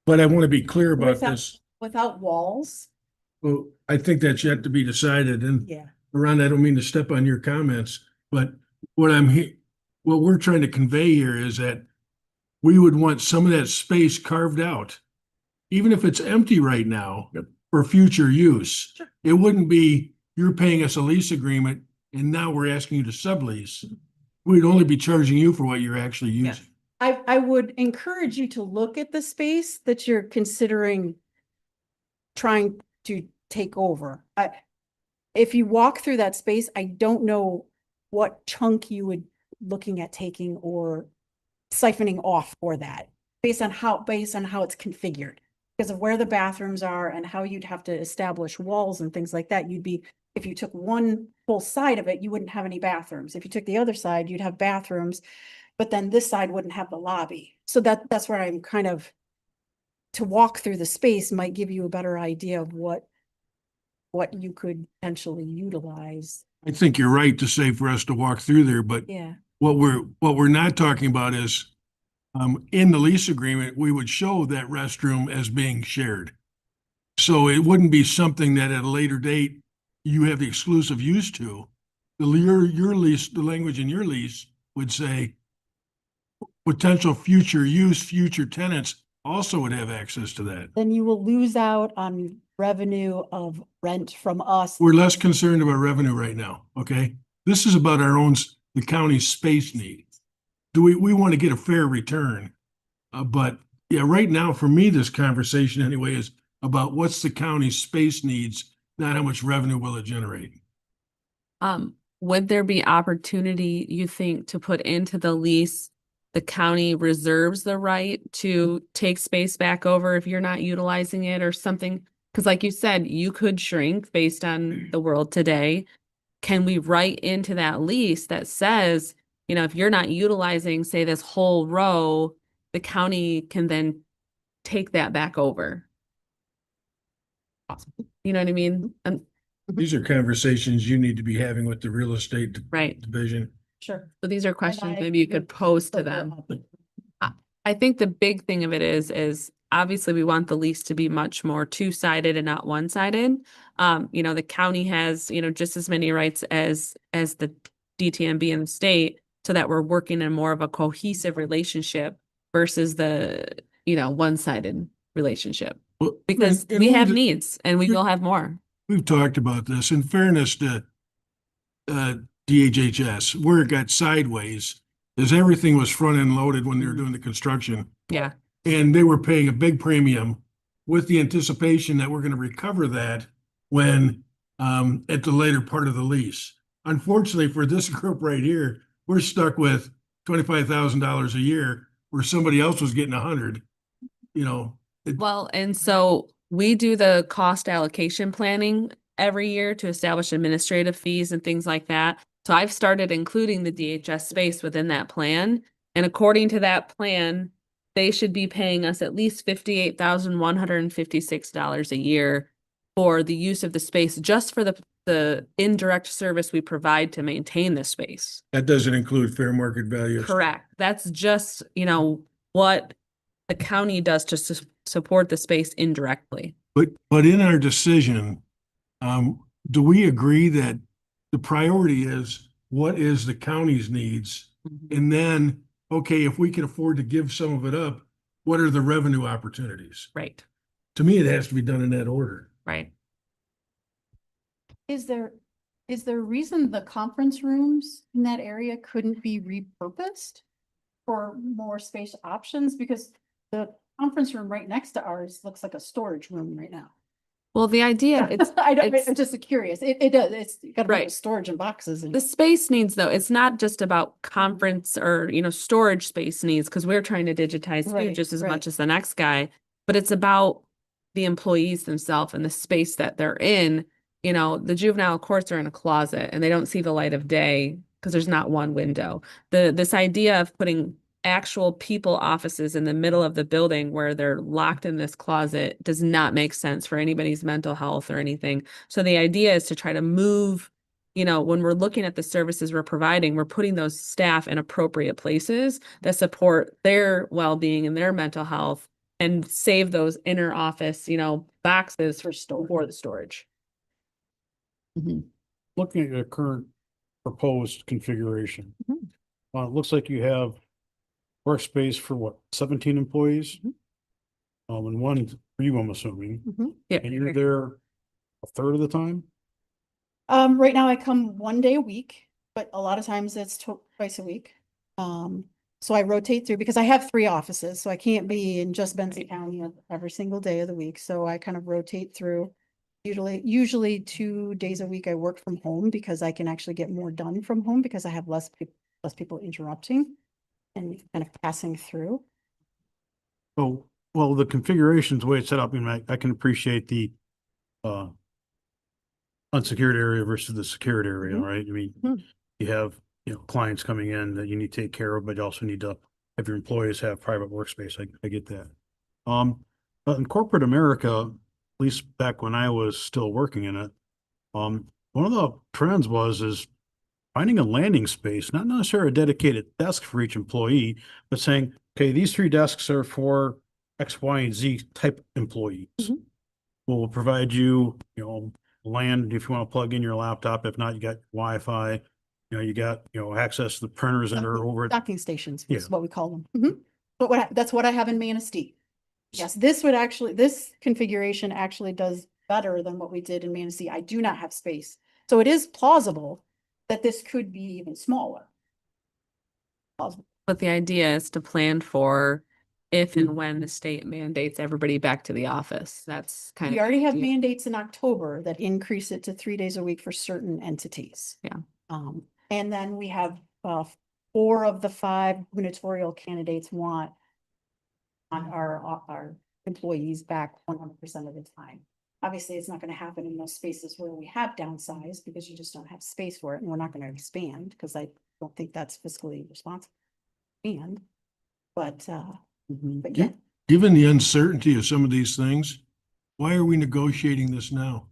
S5: But I want to be clear about
S6: Without-
S5: this.
S6: Without walls?
S5: Well, I think that's yet to be decided. And
S6: Yeah.
S5: Ron, I don't mean to step on your comments, but what what we're trying to convey here is that we would want some of that space carved out, even if it's empty right now, for future use.
S6: Sure.
S5: It wouldn't be, you're paying us a lease agreement and now we're asking you to sublease. We'd only be charging you for what you're actually
S1: Yes.
S5: using.
S6: I would encourage you to look at the space that you're considering trying to take over. If you walk through that space, I don't know what chunk you would looking at taking or siphoning off for that based on how it's configured. Because of where the bathrooms are and how you'd have to establish walls and things like that, if you took one full side of it, you wouldn't have any bathrooms. If you took the other side, you'd have bathrooms, but then this side wouldn't have the lobby. So that's where I'm kind of, to walk through the space might give you a better idea of what what you could potentially utilize.
S5: I think you're right to say for us to walk through there, but
S6: Yeah.
S5: what we're not talking about is in the lease agreement, we would show that restroom as being shared. So it wouldn't be something that at a later date you have the exclusive use to. Your lease, the language in your lease would say potential future use, future tenants also would have access to that.
S6: Then you will lose out on revenue of rent from us.
S5: We're less concerned about revenue right now, okay? This is about our own, the county's space need. We want to get a fair return? But yeah, right now, for me, this conversation anyway is about what's the county's space needs, not how much revenue will it generate.
S2: Would there be opportunity, you think, to put into the lease, the county reserves the right to take space back over if you're not utilizing it or something? Because like you said, you could shrink based on the world today. Can we write into that lease that says, you know, if you're not utilizing, say, this whole row, the county can then take that back over? You know what I mean?
S5: These are conversations you need to be having with the real estate
S2: Right.
S5: division.
S6: Sure.
S2: So these are questions
S6: I-
S2: maybe you could pose to them. I think the big thing of it is obviously we want the lease to be much more two-sided and not one-sided. You know, the county has, you know, just as many rights as the DTMB in the state, so that we're working in more of a cohesive relationship versus the, you know, one-sided relationship.
S5: Well,
S2: Because
S5: and
S2: we
S5: one of
S2: have
S5: the-
S2: needs and we will have more.
S5: We've talked about this. In fairness to DHHS, where it got sideways is everything was front end loaded when they were doing the construction.
S2: Yeah.
S5: And they were paying a big premium with the anticipation that we're going to recover that when at the later part of the lease. Unfortunately for this group right here, we're stuck with $25,000 a year where somebody else was getting 100. You know,
S2: Well, and so we do the cost allocation planning every year to establish administrative fees and things like that. So I've started including the DHS space within that plan. And according to that plan, they should be paying us at least $58,156 a year for the use of the space, just for the indirect service we provide to maintain the space.
S5: that doesn't include fair market value.
S2: Correct. That's just, you know, what the county does to support the space indirectly.
S5: But in our decision, do we agree that the priority is what is the county's needs? And then, okay, if we can afford to give some of it up, what are the revenue opportunities?
S2: Right,
S5: To me, it has to be done in that order.
S2: right.
S6: Is there a reason the conference rooms in that area couldn't be repurposed for more space options? Because the conference room right next to ours looks like a storage room right now.
S2: Well, the idea, it's,
S6: I'm
S2: it's-
S6: just curious. It does, it's got a bunch
S2: Right.
S6: of storage and boxes and.
S2: the space needs though, it's not just about conference or, you know, storage space needs, because we're trying to digitize too,
S6: Right,
S2: just as
S6: right.
S2: much as the next guy, but it's about the employees themselves and the space that they're in. You know, the juvenile courts are in a closet and they don't see the light of day because there's not one window. This idea of putting actual people offices in the middle of the building where they're locked in this closet does not make sense for anybody's mental health or anything. So the idea is to try to move, you know, when we're looking at the services we're providing, we're putting those staff in appropriate places that support their well-being and their mental health and save those inner office, you know, boxes for the storage.
S8: Looking at your current proposed configuration.
S2: Mhm.
S8: It looks like you have workspace for what, 17 employees? And one for you, I'm assuming,
S2: Yeah.
S8: and you're there a third of the time?
S6: Right now I come one day a week, but a lot of times it's twice a week. So I rotate through because I have 3 offices, so I can't be in just Benson County every single day of the week. So I kind of rotate through. Usually 2 days a week I work from home because I can actually get more done from home because I have less people interrupting and kind of passing through.
S8: Oh, well, the configurations, the way it's set up, and I can appreciate the unsecured area versus the secured area,
S6: Mhm.
S8: right? I mean,
S6: Mhm.
S8: you have, you know, clients coming in that you need to take care of, but you also need to have your employees have private workspace. I get that. But in corporate America, at least back when I was still working in it, One of the trends is finding a landing space, not necessarily a dedicated desk for each employee, but saying, okay, these 3 desks are for X, Y, and Z type employees.
S2: Mhm.
S8: We'll provide you, land if you want to plug in your laptop. If not, you got Wi-Fi. You got, access to the printers that are over at
S6: Docking stations
S8: Yeah.
S6: is what we call them. Mhm. But that's what I have in Manistee. Yes, this configuration actually does better than what we did in Manistee. I do not have space. So it is plausible that this could be even smaller. Plausible.
S2: But the idea is to plan for if and when the state mandates everybody back to the office. That's kind of.
S6: We already have
S2: the idea.
S6: mandates in October that increase it to 3 days a week for certain entities.
S2: Yeah.
S6: And then we have 4 of the 5 gubernatorial candidates want on our employees back 100% of the time. Obviously, it's not going to happen in those spaces where we have downsized because you just don't have space for it, and we're not going to expand because I don't think that's fiscally responsible. But yeah,
S5: Given the uncertainty of some of these things, why are we negotiating this now?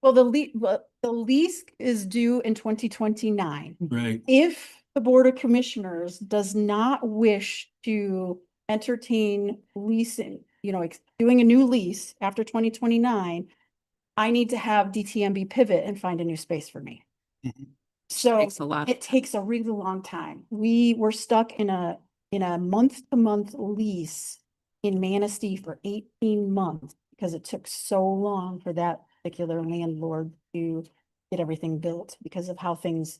S6: well, the lease is due in 2029.
S5: Right.
S6: If the Board of Commissioners does not wish to entertain leasing, doing a new lease after 2029, I need to have DTMB pivot and find a new space for me.
S5: Mhm.
S6: So
S2: Takes a lot.
S6: it takes a really long time. We were stuck in a month-to-month lease in Manistee for 18 months because it took so long for that particular landlord to get everything built because of how things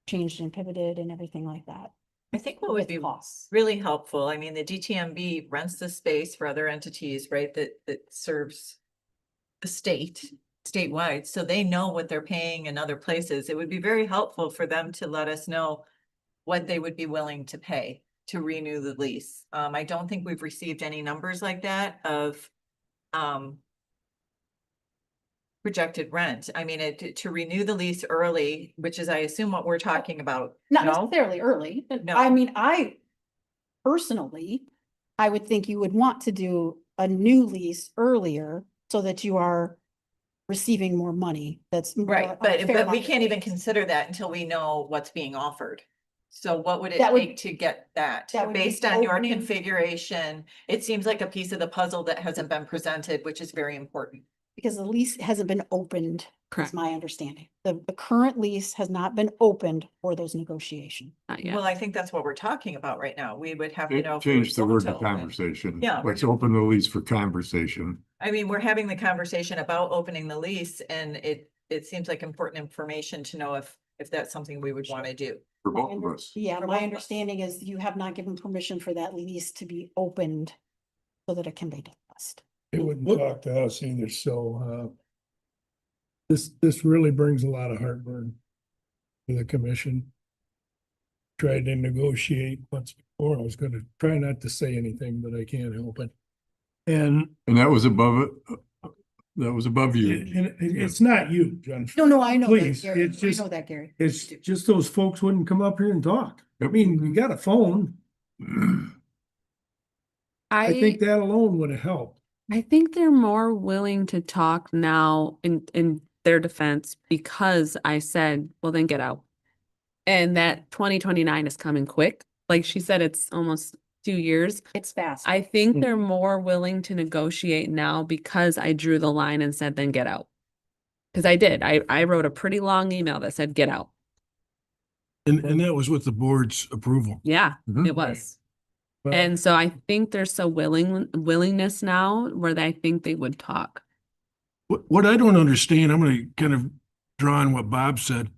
S6: changed and pivoted and everything like that.
S1: I think what would
S6: With
S1: be
S6: costs.
S1: really helpful, I mean, the DTMB rents the space for other entities, right, that serves the statewide, so they know what they're paying in other places. It would be very helpful for them to let us know what they would be willing to pay to renew the lease. I don't think we've received any numbers like that of projected rent. I mean, to renew the lease early, which is, I assume, what we're talking about.
S6: Not
S1: No?
S6: necessarily early.
S1: No.
S6: I mean, personally, I would think you would want to do a new lease earlier so that you are receiving more money. That's more
S1: Right,
S6: a
S1: but
S6: fair
S1: we
S6: market
S1: can't even
S6: rate.
S1: consider that until we know what's being offered. So what would it
S6: That would-
S1: take to get that?
S6: that would be
S1: Based on your
S6: opening-
S1: configuration, it seems like a piece of the puzzle that hasn't been presented, which is very important.
S6: Because the lease hasn't been opened, is
S2: Correct.
S6: my understanding. The current lease has not been opened for those negotiations.
S2: Not yet.
S1: Well, I think that's what we're talking about right now. We would have to know. if we
S9: Change the
S1: want
S9: word
S1: to
S9: to
S1: open.
S9: conversation.
S1: Yeah.
S9: Let's open the lease for conversation.
S1: I mean, we're having the conversation about opening the lease, and it seems like important information to know if that's something we would want to do.
S9: For
S6: My
S9: both of
S6: under-
S9: us.
S6: Yeah,
S1: For
S6: my
S1: both of us.
S6: understanding is you have not given permission for that lease to be opened so that it can be discussed.
S7: They wouldn't talk to us either, so, this really brings a lot of heartburn to the commission. Tried to negotiate once before. I was gonna try not to say anything, but I can't help it. And
S9: And that was above it. That was above you.
S7: it's not you, John.
S6: No, I know that,
S7: Please,
S6: Gary.
S7: it's
S6: I
S7: just-
S6: know that, Gary.
S7: It's just those folks wouldn't come up here and talk. I mean, you got a phone. I think that alone would have helped.
S2: I think they're more willing to talk now in their defense because I said, well, then get out. And that 2029 is coming quick. Like she said, it's almost 2 years.
S6: It's fast.
S2: I think they're more willing to negotiate now because I drew the line and said, then get out. Because I did. I wrote a pretty long email that said, get out.
S5: And that was with the board's approval.
S2: Yeah,
S9: Mhm.
S2: it was.
S7: But-
S2: And so I think there's a willingness now where I think they would talk.
S5: What I don't understand, I'm gonna kind of draw on what Bob said.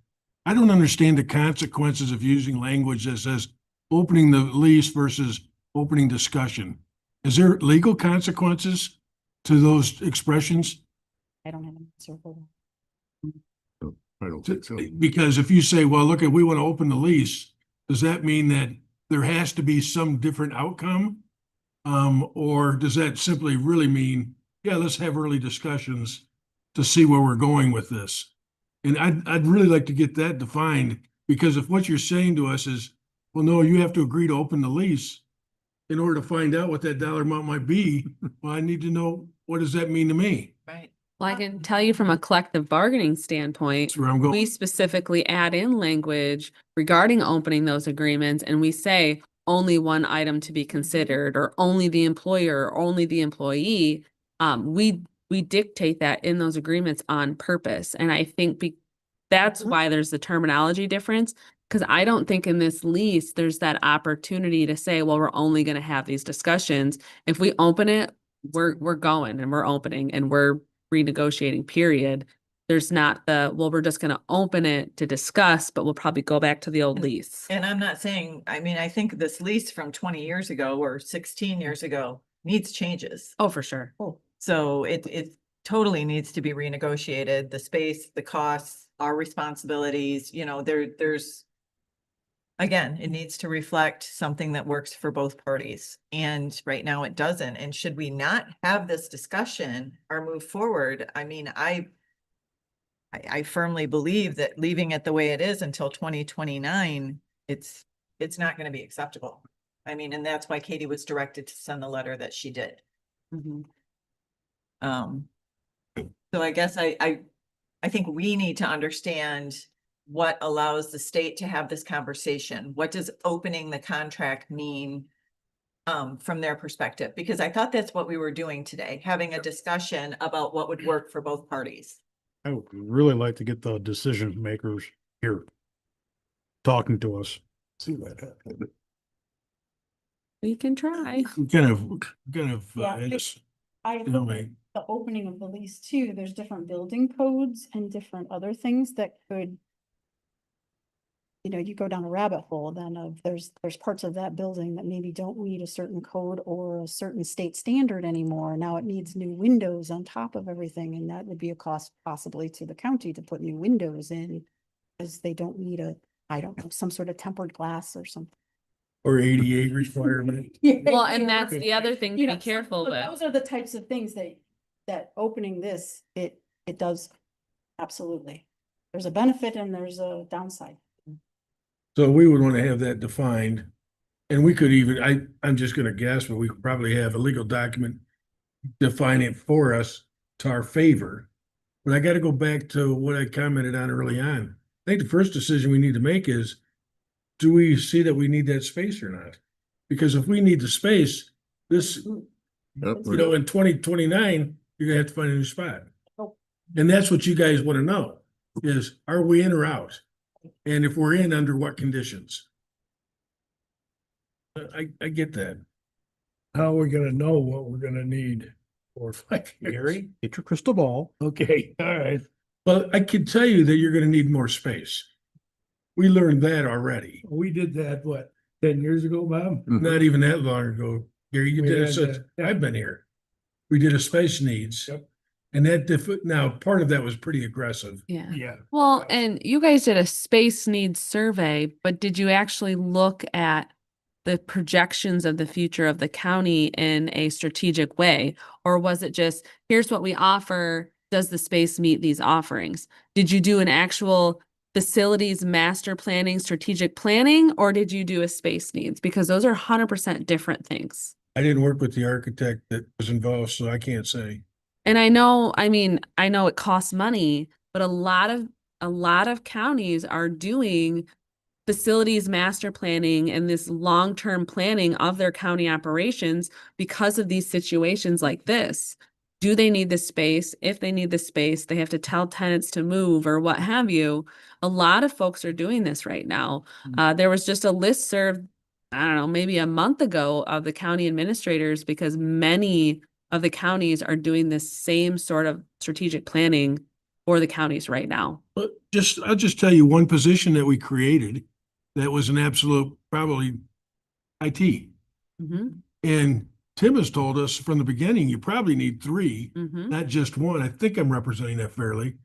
S5: I don't understand the consequences of using language that says opening the lease versus opening discussion. Is there legal consequences to those expressions?
S6: I don't have an answer for that.
S9: I don't think so.
S5: Because if you say, well, look, we want to open the lease, does that mean that there has to be some different outcome? Or does that simply really mean, yeah, let's have early discussions to see where we're going with this? And I'd really like to get that defined, because if what you're saying to us is, well, no, you have to agree to open the lease in order to find out what that dollar amount might be, well, I need to know, what does that mean to me?
S1: Right.
S2: Well, I can tell you from a collective bargaining standpoint,
S5: That's where I'm
S2: we
S5: going.
S2: specifically add in language regarding opening those agreements and we say only one item to be considered or only the employer or only the employee. We dictate that in those agreements on purpose. And I think that's why there's the terminology difference. Because I don't think in this lease, there's that opportunity to say, well, we're only going to have these discussions. If we open it, we're going and we're opening and we're renegotiating, period. There's not the, well, we're just gonna open it to discuss, but we'll probably go back to the old lease.
S1: And I'm not saying, I mean, I think this lease from 20 years ago or 16 years ago needs changes.
S2: Oh, for sure.
S1: So it totally needs to be renegotiated, the space, the costs, our responsibilities, you know, there's. Again, it needs to reflect something that works for both parties. And right now it doesn't. And should we not have this discussion or move forward? I mean, I firmly believe that leaving it the way it is until 2029, it's not going to be acceptable. I mean, and that's why Katie was directed to send the letter that she did. So I guess I think we need to understand what allows the state to have this conversation. What does opening the contract mean from their perspective? Because I thought that's what we were doing today, having a discussion about what would work for both parties.
S8: I would really like to get the decision makers here talking to us.
S9: See that happen.
S2: We can try.
S5: Kind of,
S6: Yeah,
S5: just,
S6: I
S5: you know, like,
S6: the opening of the lease too, there's different building codes and different other things that could. You know, you go down a rabbit hole then of there's parts of that building that maybe don't meet a certain code or a certain state standard anymore. Now it needs new windows on top of everything, and that would be a cost possibly to the county to put new windows in. Because they don't need I don't know, some sort of tempered glass or something.
S5: or 88 requirement.
S2: Well, and that's the other thing to
S6: You
S2: be
S6: know,
S2: careful
S6: so
S2: with.
S6: those are the types of things that opening this, it does. Absolutely. There's a benefit and there's a downside.
S5: So we would want to have that defined. And we could even, I'm just gonna guess, but we could probably have a legal document define it for us to our favor. But I gotta go back to what I commented on early on. I think the first decision we need to make is, do we see that we need that space or not? Because if we need the space, this,
S9: Yep,
S5: you know, in 2029, you're gonna have to find a new spot.
S6: Oh.
S5: And that's what you guys want to know, is are we in or out? And if we're in, under what conditions? I get that.
S7: How are we gonna know what we're gonna need for 5 years?
S8: Gary, get your crystal ball.
S7: Okay, all right.
S5: Well, I can tell you that you're gonna need more space. We learned that already,
S7: We did that, what, 10 years ago, Bob?
S5: not even that long ago. Gary, you
S7: We
S5: did it
S7: had
S5: since
S7: that.
S5: I've been here. We did a space needs.
S7: Yep.
S5: And that now, part of that was pretty aggressive.
S2: Yeah.
S7: Yeah.
S2: Well, and you guys did a space needs survey, but did you actually look at the projections of the future of the county in a strategic way? Or was it just, here's what we offer, does the space meet these offerings? Did you do an actual facilities master planning, strategic planning, or did you do a space needs? Because those are 100% different things.
S5: I didn't work with the architect that was involved, so I can't say.
S2: And I know it costs money, but a lot of counties are doing facilities master planning and this long-term planning of their county operations because of these situations like this. Do they need the space? If they need the space, they have to tell tenants to move or what have you. A lot of folks are doing this right now. There was just a listserv, I don't know, maybe a month ago of the county administrators because many of the counties are doing this same sort of strategic planning for the counties right now.
S5: But I'll just tell you one position that we created that was an absolute, probably IT.
S2: Mhm,
S5: And Tim has told us from the beginning, you probably need 3,
S2: mhm.
S5: not just one. I think I'm representing that fairly.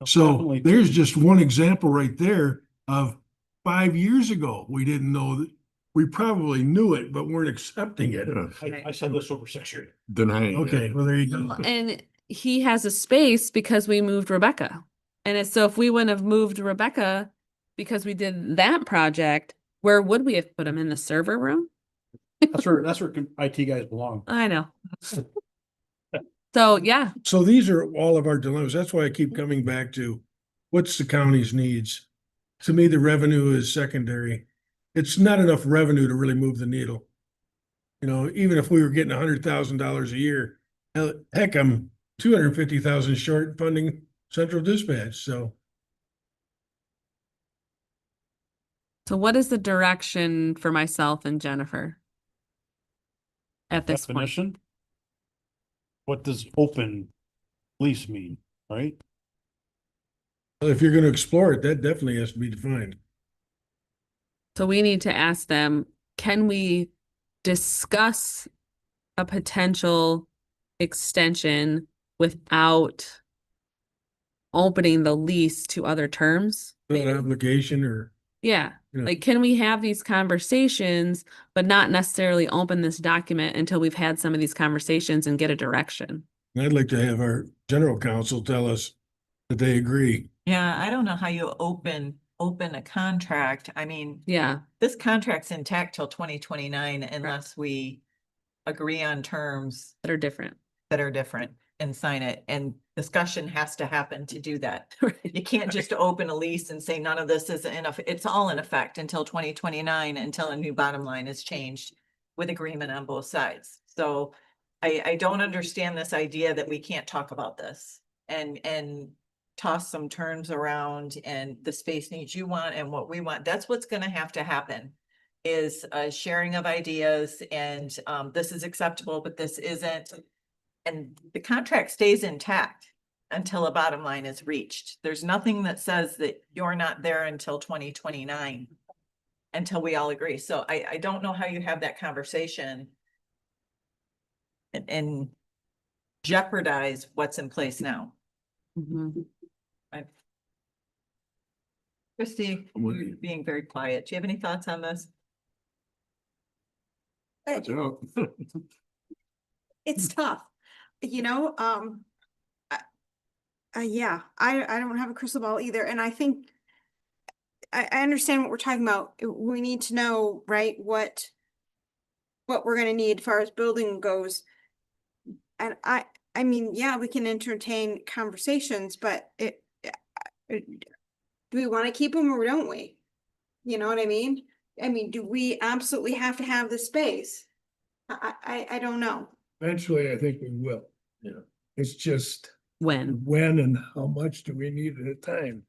S5: So
S8: Definitely.
S5: there's just one example right there of 5 years ago, we didn't know that. We probably knew it, but weren't accepting it.
S9: Yeah,
S8: I said this over 6 years.
S9: denying it.
S5: Okay, well, there you go.
S2: And he has a space because we moved Rebecca. And so if we wouldn't have moved Rebecca because we did that project, where would we have put him, in the server room?
S8: That's where IT guys belong.
S2: I know. So, yeah,
S5: So these are all of our dilemmas. That's why I keep coming back to what's the county's needs? To me, the revenue is secondary. It's not enough revenue to really move the needle. You know, even if we were getting $100,000 a year, heck, I'm 250,000 short funding central dispatch. So
S2: so what is the direction for myself and Jennifer? At this point?
S8: Definition? What does open lease mean, right?
S5: if you're going to explore it, that definitely has to be defined.
S2: So we need to ask them, can we discuss a potential extension without opening the lease to other terms?
S5: An obligation or,
S2: Yeah,
S5: Yeah.
S2: like, can we have these conversations, but not necessarily open this document until we've had some of these conversations and get a direction?
S5: and I'd like to have our general counsel tell us that they agree.
S1: Yeah, I don't know how you open a contract. I mean,
S2: Yeah,
S1: this contract's intact till 2029 unless we agree on terms
S2: that are different.
S1: that are different and sign it. And discussion has to happen to do that.
S2: Right.
S1: You can't just open a lease and say none of this is enough. It's all in effect until 2029, until a new bottom line is changed with agreement on both sides. So I don't understand this idea that we can't talk about this and toss some terms around and the space needs you want and what we want. That's what's gonna have to happen is a sharing of ideas and this is acceptable, but this isn't. And the contract stays intact until a bottom line is reached. There's nothing that says that you're not there until 2029. Until we all agree. So I don't know how you have that conversation. And jeopardize what's in place now.
S2: Mhm.
S1: Christie, you're being very quiet. Do you have any thoughts on this?
S4: It's tough, you know, yeah, I don't have a crystal ball either, and I think I understand what we're talking about. We need to know, right, what we're gonna need as far as building goes. And I mean, yeah, we can entertain conversations, but do we want to keep them or don't we? You know what I mean? I mean, do we absolutely have to have the space? I don't know.
S7: Eventually, I think we will.
S5: Yeah.
S7: It's just
S2: When?
S7: when and how much do we need at a time?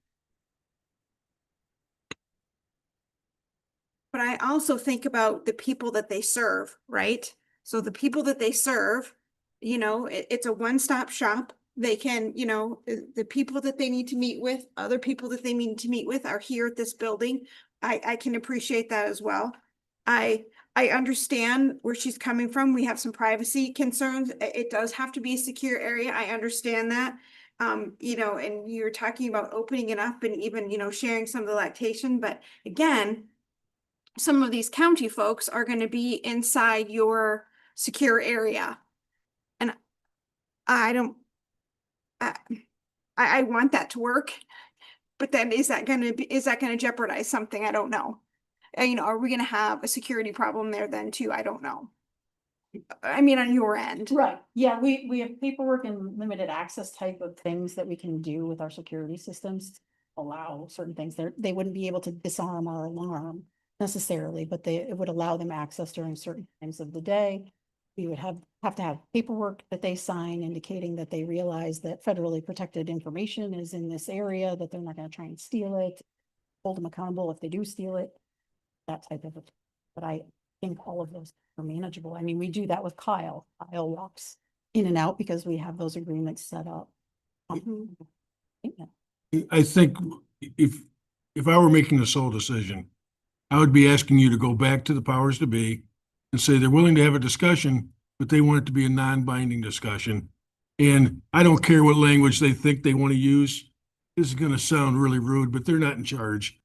S4: But I also think about the people that they serve, right? So the people that they serve, you know, it's a one-stop shop. They can, you know, the people that they need to meet with, other people that they need to meet with are here at this building. I can appreciate that as well. I understand where she's coming from. We have some privacy concerns. It does have to be a secure area. I understand that. You know, and you're talking about opening it up and even, you know, sharing some of the lactation, but again, some of these county folks are going to be inside your secure area. And I don't, I want that to work, but then is that going to jeopardize something? I don't know. You know, are we going to have a security problem there then too? I don't know. I mean, on your end.
S6: Right, yeah, we have paperwork and limited access type of things that we can do with our security systems. Allow certain things there, they wouldn't be able to disarm our alarm necessarily, but it would allow them access during certain times of the day. We would have to have paperwork that they sign indicating that they realize that federally protected information is in this area, that they're not gonna try and steal it. Hold them accountable if they do steal it, that type of, but I think all of those are manageable. I mean, we do that with Kyle. Kyle walks in and out because we have those agreements set up. Yeah.
S5: I think if I were making the sole decision, I would be asking you to go back to the powers to be and say they're willing to have a discussion, but they want it to be a non-binding discussion. And I don't care what language they think they want to use. This is going to sound really rude, but they're not in charge.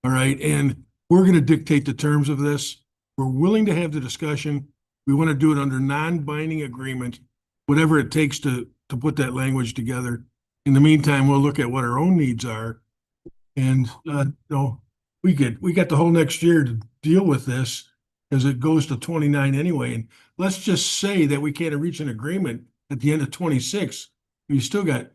S5: All right. And we're going to dictate the terms of this. We're willing to have the discussion. We want to do it under non-binding agreement, whatever it takes to put that language together. In the meantime, we'll look at what our own needs are. And, you know, we got the whole next year to deal with this as it goes to 29 anyway. And let's just say that we can't reach an agreement at the end of 26, you still got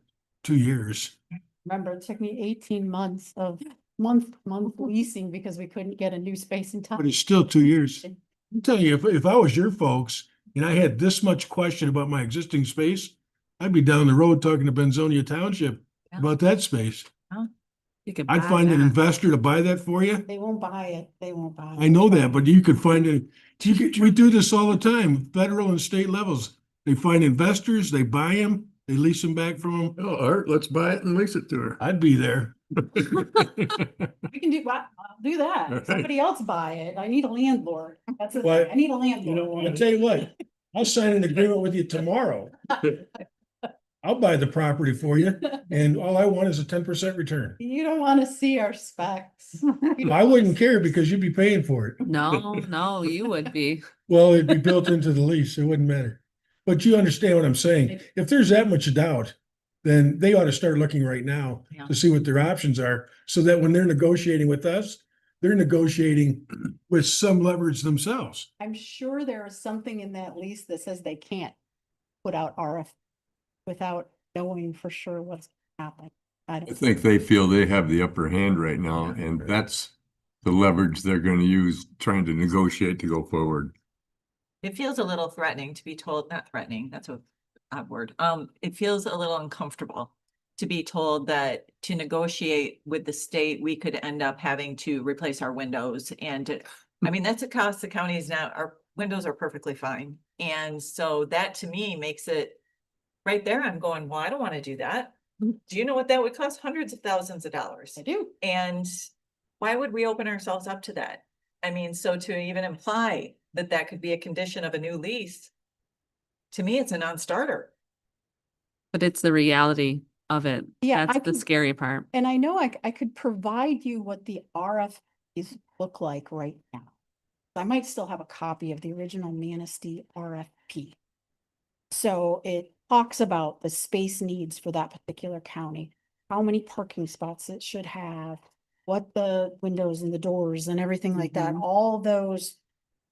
S5: 2 years.
S6: Remember, it took me 18 months of month leasing because we couldn't get a new space in
S5: But
S6: time.
S5: it's still 2 years. I'm telling you, if I was your folks and I had this much question about my existing space, I'd be down the road talking to Benzonia Township
S1: Yeah.
S5: about that space.
S2: You could
S5: I'd
S2: buy
S5: find an
S2: that.
S5: investor to buy that for you.
S6: They won't buy it. They won't buy it.
S5: I know that, but you could find it. We do this all the time, federal and state levels. They find investors, they buy them, they lease them back from them.
S9: Oh, Art, let's buy it and lease it to her.
S5: I'd be there.
S6: We can do, I'll do that.
S9: Right.
S6: Somebody else buy it. I need a landlord. That's it.
S5: Why-
S6: I need a landlord.
S5: I'll tell you what, I'll sign an agreement with you tomorrow. I'll buy the property for you, and all I want is a 10% return.
S6: You don't want to see our specs.
S5: I wouldn't care because you'd be paying for it.
S2: No, you would be.
S5: Well, it'd be built into the lease. It wouldn't matter. But you understand what I'm saying. If there's that much doubt, then they ought to start looking right now
S1: Yeah.
S5: to see what their options are, so that when they're negotiating with us, they're negotiating with some leverage themselves.
S6: I'm sure there is something in that lease that says they can't put out RF without knowing for sure what's happening. I
S9: I
S6: don't.
S9: think they feel they have the upper hand right now, and that's the leverage they're gonna use trying to negotiate to go forward.
S1: It feels a little threatening to be told, not threatening, that's a odd word. It feels a little uncomfortable to be told that to negotiate with the state, we could end up having to replace our windows I mean, that's a cost the county is now, our windows are perfectly fine. And so that to me makes it right there. I'm going, well, I don't want to do that. Do you know what that would cost? Hundreds of thousands of dollars.
S6: I do.
S1: And why would we open ourselves up to that? I mean, so to even imply that that could be a condition of a new lease, to me, it's a non-starter.
S2: But it's the reality of it.
S6: Yeah,
S2: That's
S6: I
S2: the
S6: can-
S2: scary part.
S6: And I know I could provide you what the RFPs look like right now. I might still have a copy of the original Manistee RFP. So it talks about the space needs for that particular county, how many parking spots it should have, what the windows and the doors and everything like that,
S2: Mhm.
S6: all those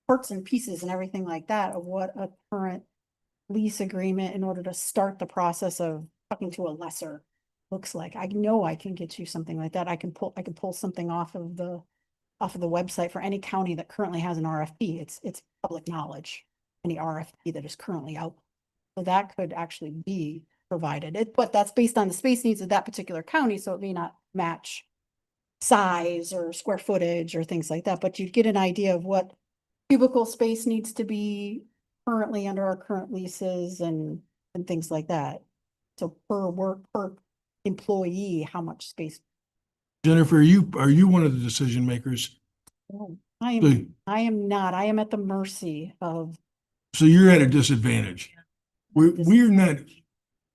S6: parts and pieces and everything like that of what a current lease agreement in order to start the process of talking to a lesser looks like. I know I can get you something like that. I can pull something off of the website for any county that currently has an RFP. It's public knowledge, any RFP that is currently out. So that could actually be provided. But that's based on the space needs of that particular county, so it may not match size or square footage or things like that, but you'd get an idea of what cubicle space needs to be currently under our current leases and things like that. So per employee, how much space.
S5: Jennifer, are you one of the decision makers?
S6: Oh,
S5: So,
S6: I am not. I am at the mercy of.
S5: so you're at a disadvantage. We're not,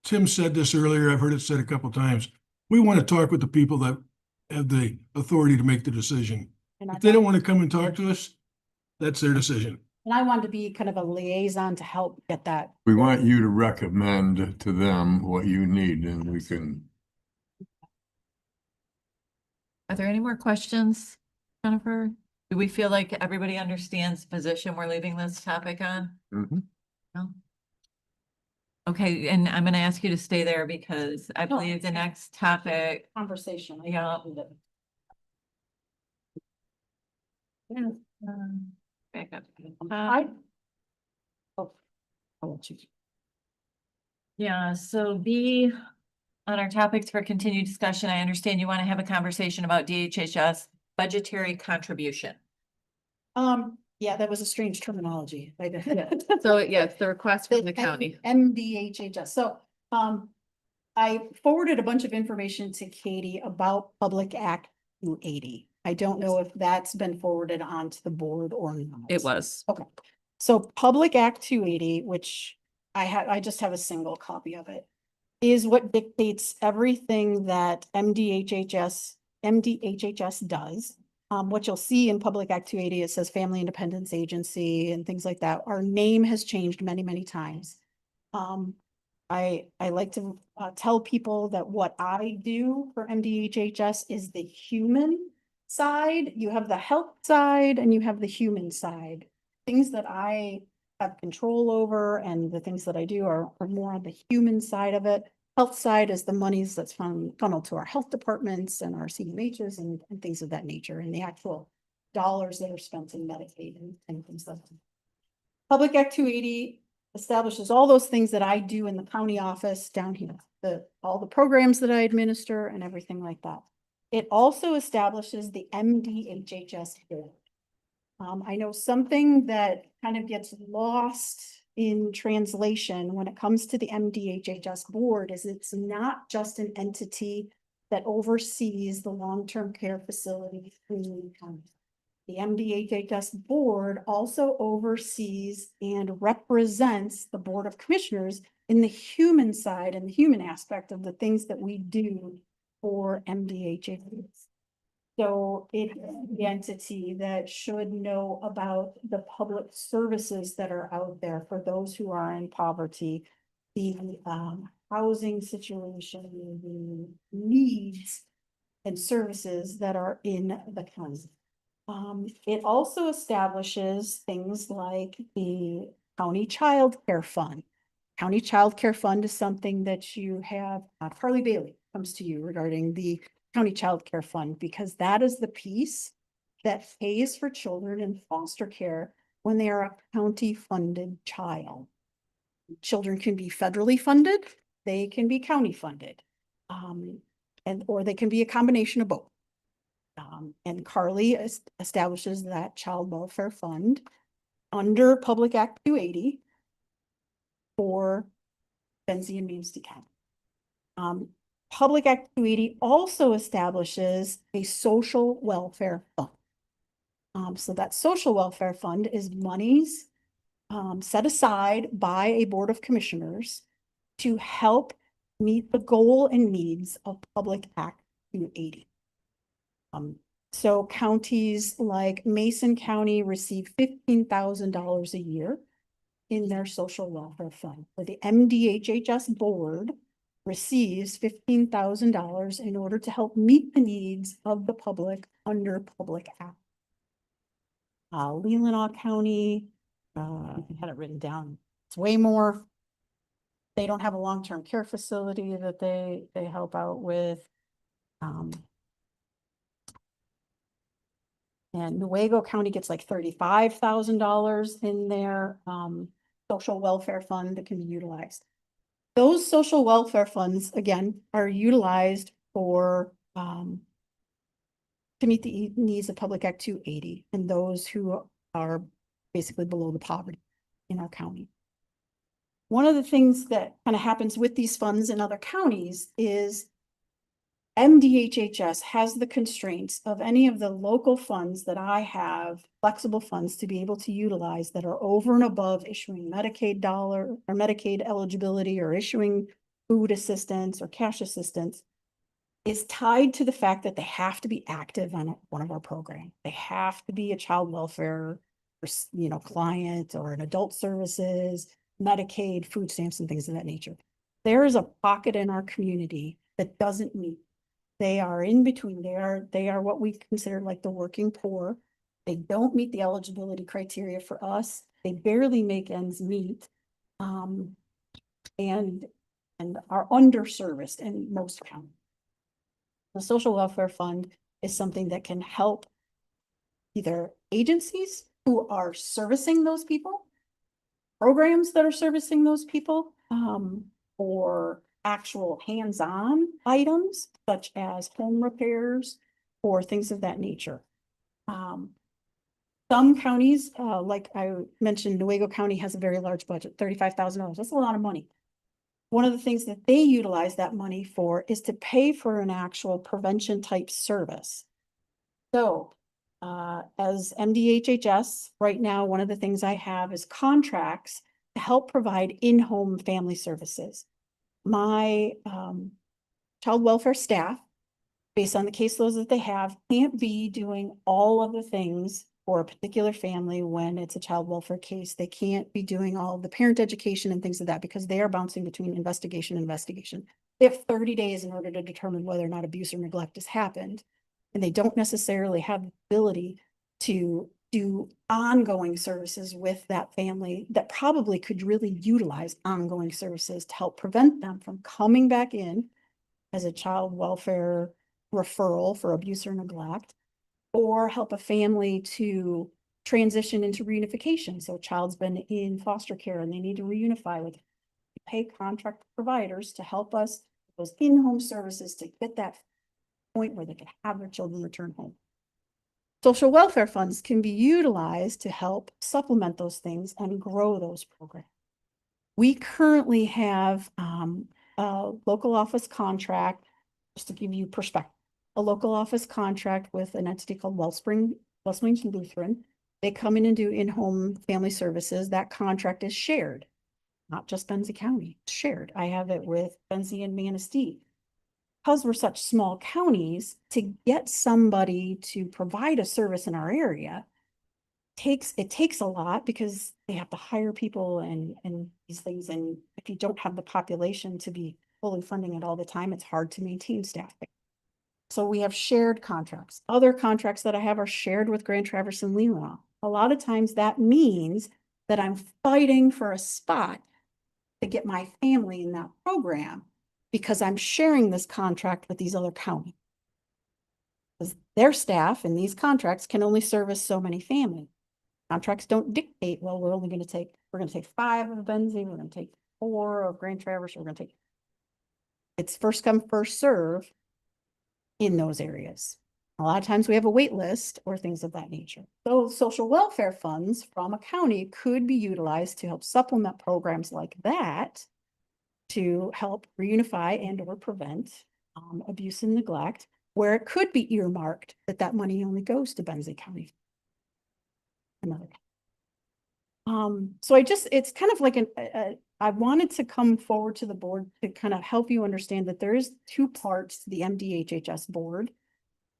S5: Tim said this earlier, I've heard it said a couple times. We want to talk with the people that have the authority to make the decision.
S6: And
S5: If they don't want to come and talk to us, that's their decision.
S6: And I wanted to be kind of a liaison to help get that.
S9: We want you to recommend to them what you need, and we can.
S1: Are there any more questions, Jennifer? Do we feel like everybody understands the position we're leaving this topic on? No? Okay, and I'm gonna ask you to stay there because I
S6: No,
S1: believe the
S6: okay.
S1: next topic.
S6: Conversation.
S1: Yeah. Back up.
S6: I. Oh, I'll let you.
S1: Yeah, so B, on our topics for continued discussion, I understand you want to have a conversation about DHHS budgetary contribution.
S6: Yeah, that was a strange terminology. I did.
S2: So yeah, it's the request from the county.
S6: MDHHS. So, I forwarded a bunch of information to Katie about Public Act 280. I don't know if that's been forwarded on to the board or not.
S2: It was.
S6: Okay, so Public Act 280, which I just have a single copy of it, is what dictates everything that MDHHS does. What you'll see in Public Act 280, it says Family Independence Agency and things like that. Our name has changed many, many times. I like to tell people that what I do for MDHHS is the human side. You have the health side and you have the human side. Things that I have control over, and the things that I do are more on the human side of it. Health side is the monies that's funneled to our health departments and our CMHs and things of that nature, and the actual dollars that are spent in Medicaid and things like that. Public Act 280 establishes all those things that I do in the county office down here, all the programs that I administer and everything like that. It also establishes the MDHHS board. I know something that kind of gets lost in translation when it comes to the MDHHS board is it's not just an entity that oversees the long-term care facilities in the county. The MDHHS board also oversees and represents the Board of Commissioners in the human side and the human aspect of the things that we do for MDHHS. So it is the entity that should know about the public services that are out there for those who are in poverty, the housing situation, the needs and services that are in the county. It also establishes things like the County Child Care Fund. County Child Care Fund is something that you have, Carly Bailey comes to you regarding the County Child Care Fund, because that is the piece that pays for children in foster care when they are a county funded child. Children can be federally funded, they can be county funded, or they can be a combination of both. And Carly establishes that child welfare fund under Public Act 280 for Benzie and Manistee County. Public Act 280 also establishes a social welfare fund. So that social welfare fund is monies set aside by a Board of Commissioners to help meet the goal and needs of Public Act 280. So counties like Mason County receive $15,000 a year in their social welfare fund. But the MDHHS board receives $15,000 in order to help meet the needs of the public under Public Act. Leelanau County, I had it written down. It's way more. They don't have a long-term care facility that they help out with. And Newaygo County gets like $35,000 in their social welfare fund that can be utilized. Those social welfare funds, again, are utilized for to meet the needs of Public Act 280 and those who are basically below the poverty in our county. One of the things that kind of happens with these funds in other counties is MDHHS has the constraints of any of the local funds that I have, flexible funds to be able to utilize that are over and above issuing Medicaid dollar or Medicaid eligibility or issuing food assistance or cash assistance, is tied to the fact that they have to be active on one of our programs. They have to be a child welfare, client or an adult services, Medicaid, food stamps and things of that nature. There is a pocket in our community that doesn't meet. They are in between. They are what we consider like the working poor. They don't meet the eligibility criteria for us. They barely make ends meet. And are underserviced in most counties. The social welfare fund is something that can help either agencies who are servicing those people, programs that are servicing those people, or actual hands-on items such as home repairs or things of that nature. Some counties, like I mentioned, Newaygo County has a very large budget, $35,000. That's a lot of money. One of the things that they utilize that money for is to pay for an actual prevention type service. So as MDHHS, right now, one of the things I have is contracts to help provide in-home family services. My child welfare staff, based on the caseloads that they have, can't be doing all of the things for a particular family when it's a child welfare case. They can't be doing all of the parent education and things of that because they are bouncing between investigation and investigation. They have 30 days in order to determine whether or not abuse or neglect has happened. And they don't necessarily have the ability to do ongoing services with that family that probably could really utilize ongoing services to help prevent them from coming back in as a child welfare referral for abuse or neglect, or help a family to transition into reunification. So a child's been in foster care and they need to reunify with, pay contract providers to help us with those in-home services to get that point where they can have their children return home. Social welfare funds can be utilized to help supplement those things and grow those programs. We currently have a local office contract, just to give you perspective, a local office contract with an entity called Wellspring Lutheran. They come in and do in-home family services. That contract is shared, not just Benzie County, it's shared. I have it with Benzie and Manistee. Because we're such small counties, to get somebody to provide a service in our area it takes a lot because they have to hire people and these things. And if you don't have the population to be fully funding it all the time, it's hard to maintain staffing. So we have shared contracts. Other contracts that I have are shared with Grand Traverse and Leelanau. A lot of times that means that I'm fighting for a spot to get my family in that program because I'm sharing this contract with these other counties. Because their staff in these contracts can only service so many families. Contracts don't dictate, well, we're going to take 5 of Benzie, we're going to take 4 of Grand Traverse, we're going to take. It's first come, first serve in those areas. A lot of times we have a wait list or things of that nature. Those social welfare funds from a county could be utilized to help supplement programs like that to help reunify and or prevent abuse and neglect, where it could be earmarked that that money only goes to Benzie County. Another. So it's kind of like I wanted to come forward to the board to kind of help you understand that there is 2 parts to the MDHHS board.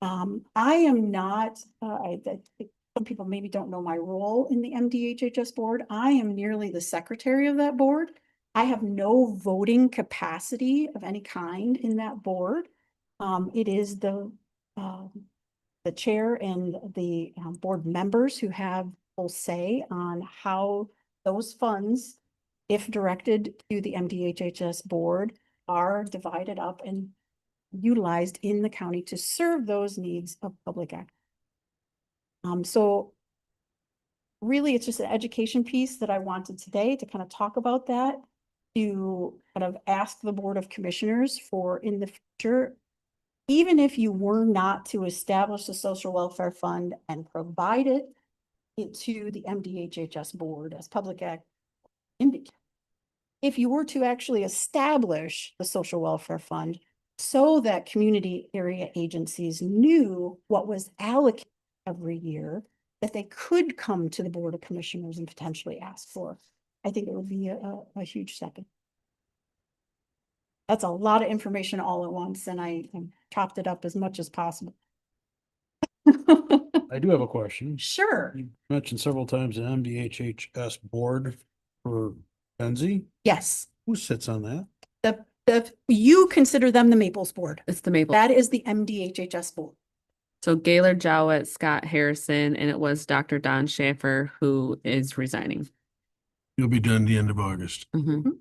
S6: I am not, some people maybe don't know my role in the MDHHS board. I am merely the secretary of that board. I have no voting capacity of any kind in that board. It is the chair and the board members who have full say on how those funds, if directed to the MDHHS board, are divided up and utilized in the county to serve those needs of public access. So really, it's just an education piece that I wanted today to kind of talk about that, to kind of ask the Board of Commissioners for in the future, even if you were not to establish a social welfare fund and provide it to the MDHHS board as public act indicate. If you were to actually establish the social welfare fund so that community area agencies knew what was allocated every year, that they could come to the Board of Commissioners and potentially ask for, I think it would be a huge step. That's a lot of information all at once, and I chopped it up as much as possible.
S8: I do have a question.
S6: Sure.
S8: You mentioned several times the MDHHS board for Benzie.
S6: Yes.
S8: Who sits on that?
S6: You consider them the Maples board.
S2: It's the Maple.
S6: That is the MDHHS board.
S2: So Gaylor Jowett, Scott Harrison, and it was Dr. Don Schaffer who is resigning.
S5: You'll be done the end of August.
S2: Mhm.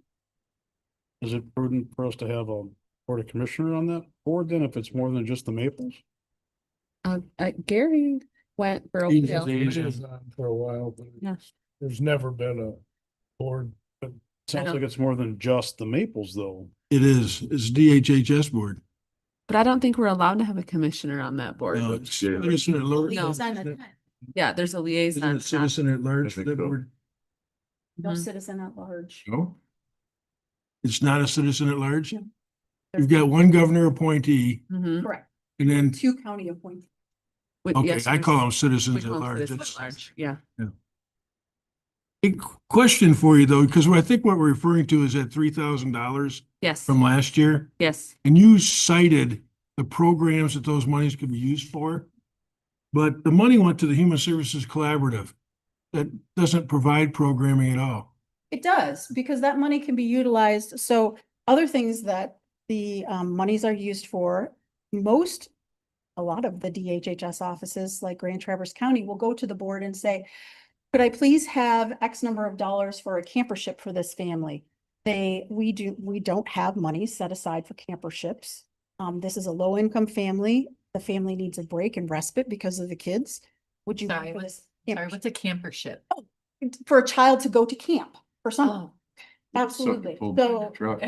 S8: Is it prudent for us to have a board of commissioner on that board then if it's more than just the Maples?
S2: Gary went for a
S5: He's
S2: while.
S5: the-
S7: It is on for a while, but
S2: Yeah.
S7: there's never been a board.
S8: Sounds like it's more than just the Maples though.
S5: It is, it's DHHS board.
S2: But I don't think we're allowed to have a commissioner on that board.
S5: No, it's Citizen at large.
S2: No. Yeah, there's a
S5: Isn't
S2: liaison.
S5: it Citizen at large,
S9: I think
S5: that
S9: so.
S5: board?
S6: No
S2: Mhm.
S6: citizen at large.
S9: No?
S5: It's not a citizen at large? You've got one governor appointee
S2: Mhm.
S6: Correct.
S5: and then,
S6: 2 county appointees.
S5: okay,
S2: Yes,
S5: I call them
S2: we
S5: citizens at
S2: call them
S5: large.
S2: citizens
S5: It's-
S2: at large. Yeah.
S5: A question for you though, because I think what we're referring to is that $3,000
S2: Yes.
S5: from last year.
S2: Yes.
S5: And you cited the programs that those monies could be used for. But the money went to the Human Services Collaborative. That doesn't provide programming at all.
S6: It does, because that money can be utilized. So other things that the monies are used for, most a lot of the DHHS offices, like Grand Traverse County, will go to the board and say, could I please have X number of dollars for a campership for this family? We don't have money set aside for camperships. This is a low income family. The family needs a break and respite because of the kids. Would you?
S1: Sorry,
S6: pay for
S1: what's-
S6: this
S1: Sorry,
S6: campership?
S1: what's a campership?
S6: For a child to go to camp for summer.
S1: Oh,
S6: Absolutely.
S9: Pulled
S6: So,
S9: truck.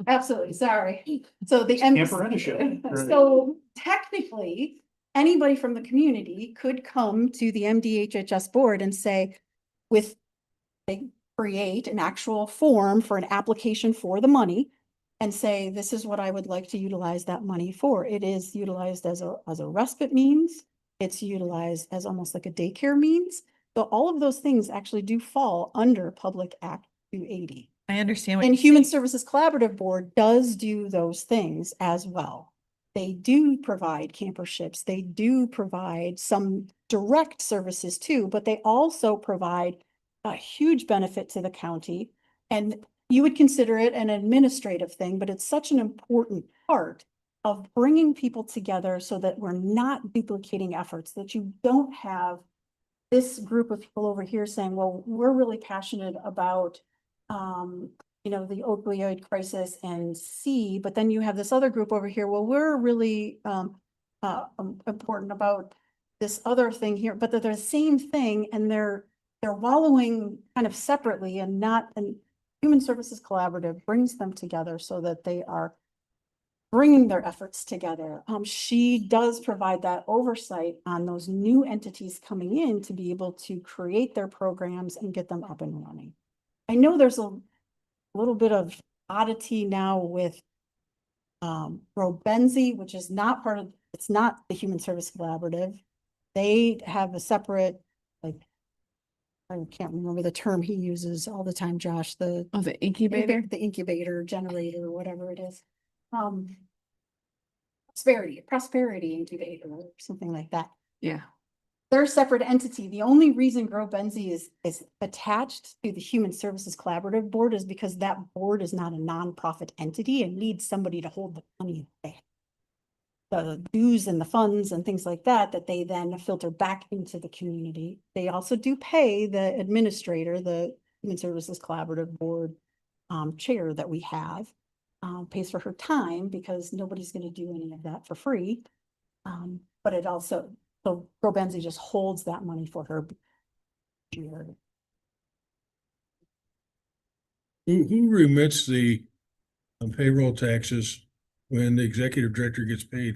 S6: absolutely, sorry. So the.
S8: Camper and a ship. Right.
S6: So technically, anybody from the community could come to the MDHHS board and say, they create an actual form for an application for the money and say, this is what I would like to utilize that money for. It is utilized as a respite means. It's utilized as almost like a daycare means. So all of those things actually do fall under Public Act 280.
S1: I understand what
S6: And
S1: you're
S6: Human
S1: saying.
S6: Services Collaborative Board does do those things as well. They do provide camperships. They do provide some direct services too, but they also provide a huge benefit to the county. And you would consider it an administrative thing, but it's such an important part of bringing people together so that we're not duplicating efforts, that you don't have this group of people over here saying, well, we're really passionate about the opioid crisis and C, but then you have this other group over here, well, we're really important about this other thing here, but they're the same thing and they're wallowing kind of separately and Human Services Collaborative brings them together so that they are bringing their efforts together. She does provide that oversight on those new entities coming in to be able to create their programs and get them up and running. I know there's a little bit of oddity now with Grobenzi, which is not it's not the Human Service Collaborative. They have a separate, I can't remember the term he uses all the time, Josh, the
S2: incubator.
S6: the incubator, generator, whatever it is. Prosperity incubator or something like that.
S2: Yeah.
S6: They're a separate entity. The only reason Grobenzi is attached to the Human Services Collaborative Board is because that board is not a nonprofit entity and needs somebody to hold the money. The dues and the funds and things like that they then filter back into the community. They also do pay the administrator, the Human Services Collaborative Board chair that we have, pays for her time because nobody's going to do any of that for free. But it also, so Grobenzi just holds that money for her.
S5: Who remits the payroll taxes when the executive director gets paid?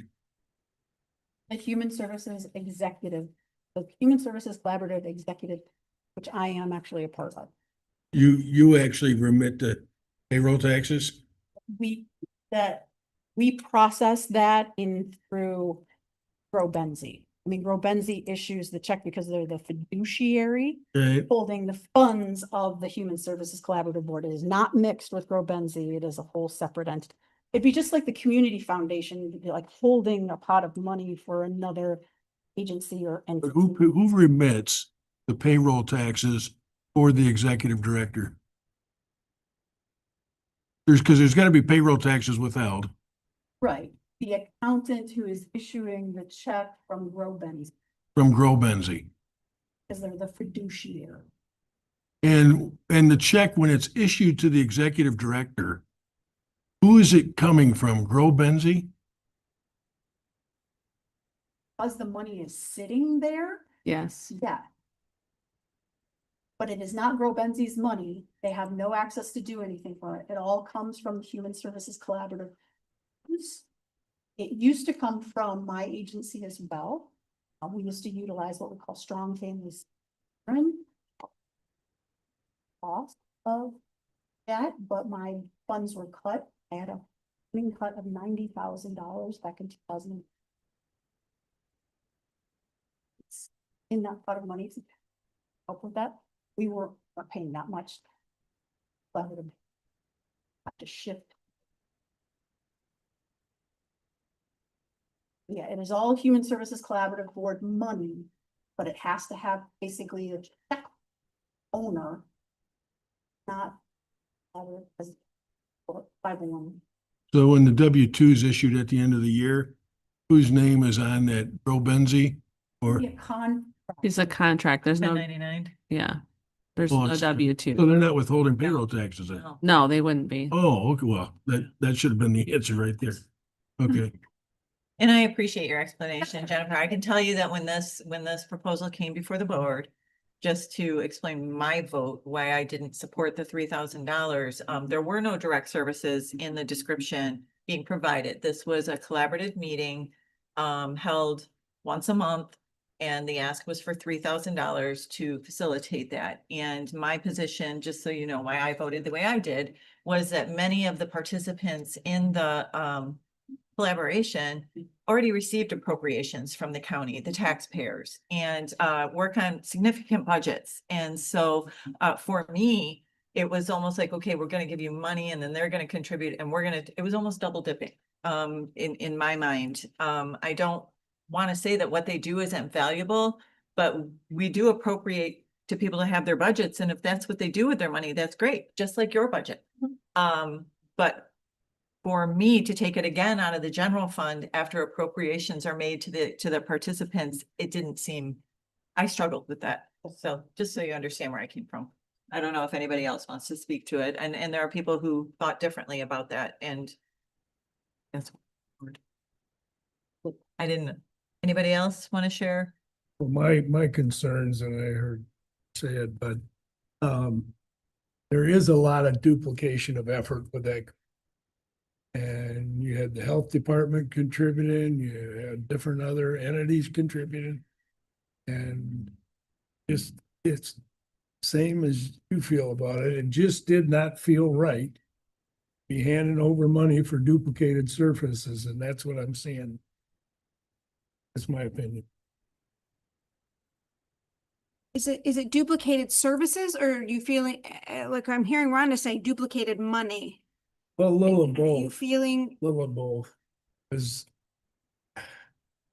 S6: The Human Services Executive, the Human Services Collaborative Executive, which I am actually a part of.
S5: You actually remit the payroll taxes?
S6: We process that in through Grobenzi. I mean, Grobenzi issues the check because they're the fiduciary
S5: Right.
S6: holding the funds of the Human Services Collaborative Board. It is not mixed with Grobenzi. It is a whole separate entity. It'd be just like the Community Foundation, it'd be like holding a pot of money for another agency or
S5: But
S6: entity.
S5: who remits the payroll taxes for the executive director? Because there's got to be payroll taxes withheld.
S6: Right, the accountant who is issuing the check from Grobenzi,
S5: From Grobenzi.
S6: because they're the fiduciary.
S5: And the check, when it's issued to the executive director, who is it coming from? Grobenzi?
S6: Because the money is sitting there,
S2: Yes.
S6: yeah. But it is not Grobenzi's money. They have no access to do anything for it. It all comes from the Human Services Collaborative. It used to come from my agency as well. We used to utilize what we call Strong Families. Cost of that, but my funds were cut. I had a cut of $90,000 back in 2000. In that pot of money to help with that, we were not paying that much. But I would have to shift. Yeah, it is all Human Services Collaborative Board money, but it has to have basically a check owner, not as 501.
S5: So when the W-2 is issued at the end of the year, whose name is on that, Joe Benzie? Or,
S2: It's a contract. There's no,
S1: 1099.
S2: yeah. There's
S5: Well,
S2: no
S5: it's-
S2: W-2.
S5: so they're not withholding payroll taxes then?
S1: No.
S2: No, they wouldn't be.
S5: Oh, okay, well, that should have been the answer right there. Okay.
S1: And I appreciate your explanation, Jennifer. I can tell you that when this proposal came before the board, just to explain my vote, why I didn't support the $3,000, there were no direct services in the description being provided. This was a collaborative meeting, held once a month. And the ask was for $3,000 to facilitate that. And my position, just so you know why I voted the way I did, was that many of the participants in the, collaboration already received appropriations from the county, the taxpayers, and work on significant budgets. And so for me, it was almost like, okay, we're gonna give you money and then they're gonna contribute and it was almost double dipping in my mind. I don't want to say that what they do isn't valuable, but we do appropriate to people to have their budgets. And if that's what they do with their money, that's great, just like your budget. But for me to take it again out of the general fund after appropriations are made to the participants, it didn't seem, I struggled with that. So just so you understand where I came from. I don't know if anybody else wants to speak to it. And there are people who thought differently about that and that's weird. I didn't, anybody else want to share?
S7: Well, my concerns, and I heard say it, but there is a lot of duplication of effort with that. And you had the health department contributing, you had different other entities contributing. And just, it's same as you feel about it. It just did not feel right. Be handing over money for duplicated services, and that's what I'm seeing. That's my opinion.
S4: Is it duplicated services, or are you feeling, like I'm hearing Rhonda say duplicated money?
S7: Well, a little of
S4: Are you
S7: both.
S4: feeling,
S7: Little of both. Cause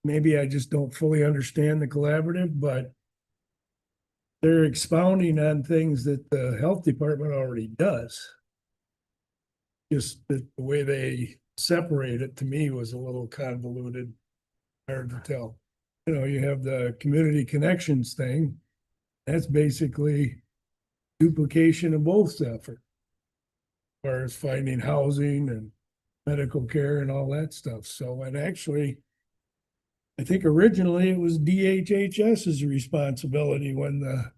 S7: maybe I just don't fully understand the collaborative, but they're expounding on things that the health department already does. Just the way they separate it to me was a little convoluted, hard to tell. You know, you have the community connections thing. That's basically duplication of both effort. As far as finding housing and medical care and all that stuff. So, and actually, I think originally it was DHHS's responsibility when the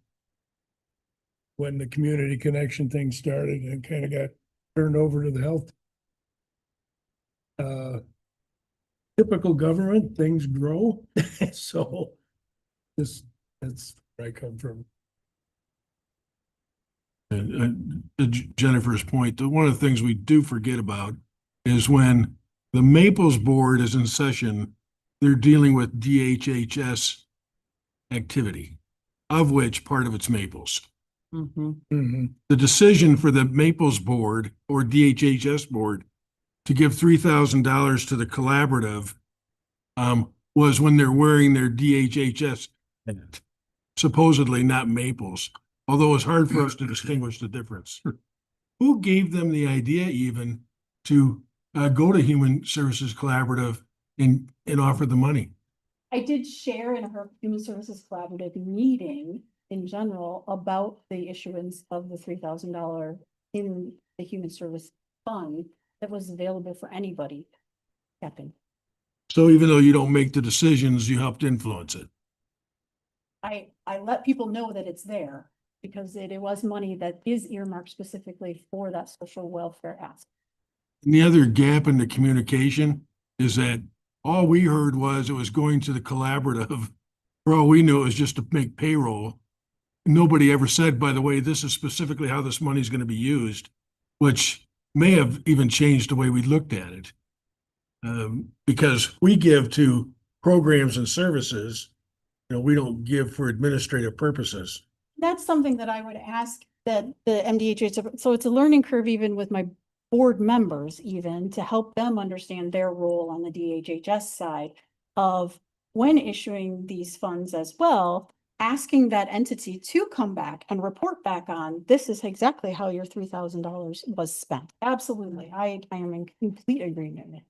S7: community connection thing started and kind of got turned over to the health. Typical government, things grow. So that's where I come from.
S5: And to Jennifer's point, one of the things we do forget about is when the Maples Board is in session, they're dealing with DHHS activity, of which part of it's Maples.
S2: Mhm.
S5: The decision for the Maples Board or DHHS Board to give $3,000 to the collaborative was when they're wearing their DHHS hat, supposedly not Maples, although it's hard for us to distinguish the difference. Who gave them the idea even to go to Human Services Collaborative and offer the money?
S6: I did share in her Human Services Collaborative meeting in general about the issuance of the $3,000 in the Human Service Fund that was available for anybody. Captain,
S5: So even though you don't make the decisions, you helped influence it.
S6: I let people know that it's there because it was money that is earmarked specifically for that social welfare aspect.
S5: And the other gap in the communication is that all we heard was it was going to the collaborative. For all we knew, it was just to make payroll. Nobody ever said, by the way, this is specifically how this money is going to be used, which may have even changed the way we looked at it. Because we give to programs and services, we don't give for administrative purposes.
S6: That's something that I would ask that the MDHS, so it's a learning curve even with my board members even to help them understand their role on the DHHS side of when issuing these funds as well, asking that entity to come back and report back on, this is exactly how your $3,000 was spent. Absolutely. I am in complete agreement with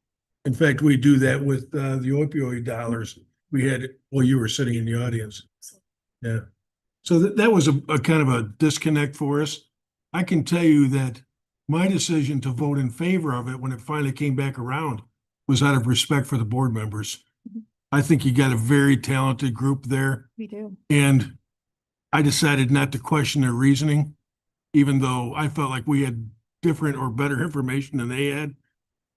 S5: In fact, we do that with the opioid dollars. We had, well, you were sitting in the audience. Yeah. So that was a kind of a disconnect for us. I can tell you that my decision to vote in favor of it when it finally came back around was out of respect for the board members. I think you got a very talented group there,
S6: We do.
S5: and I decided not to question their reasoning, even though I felt like we had different or better information than they had.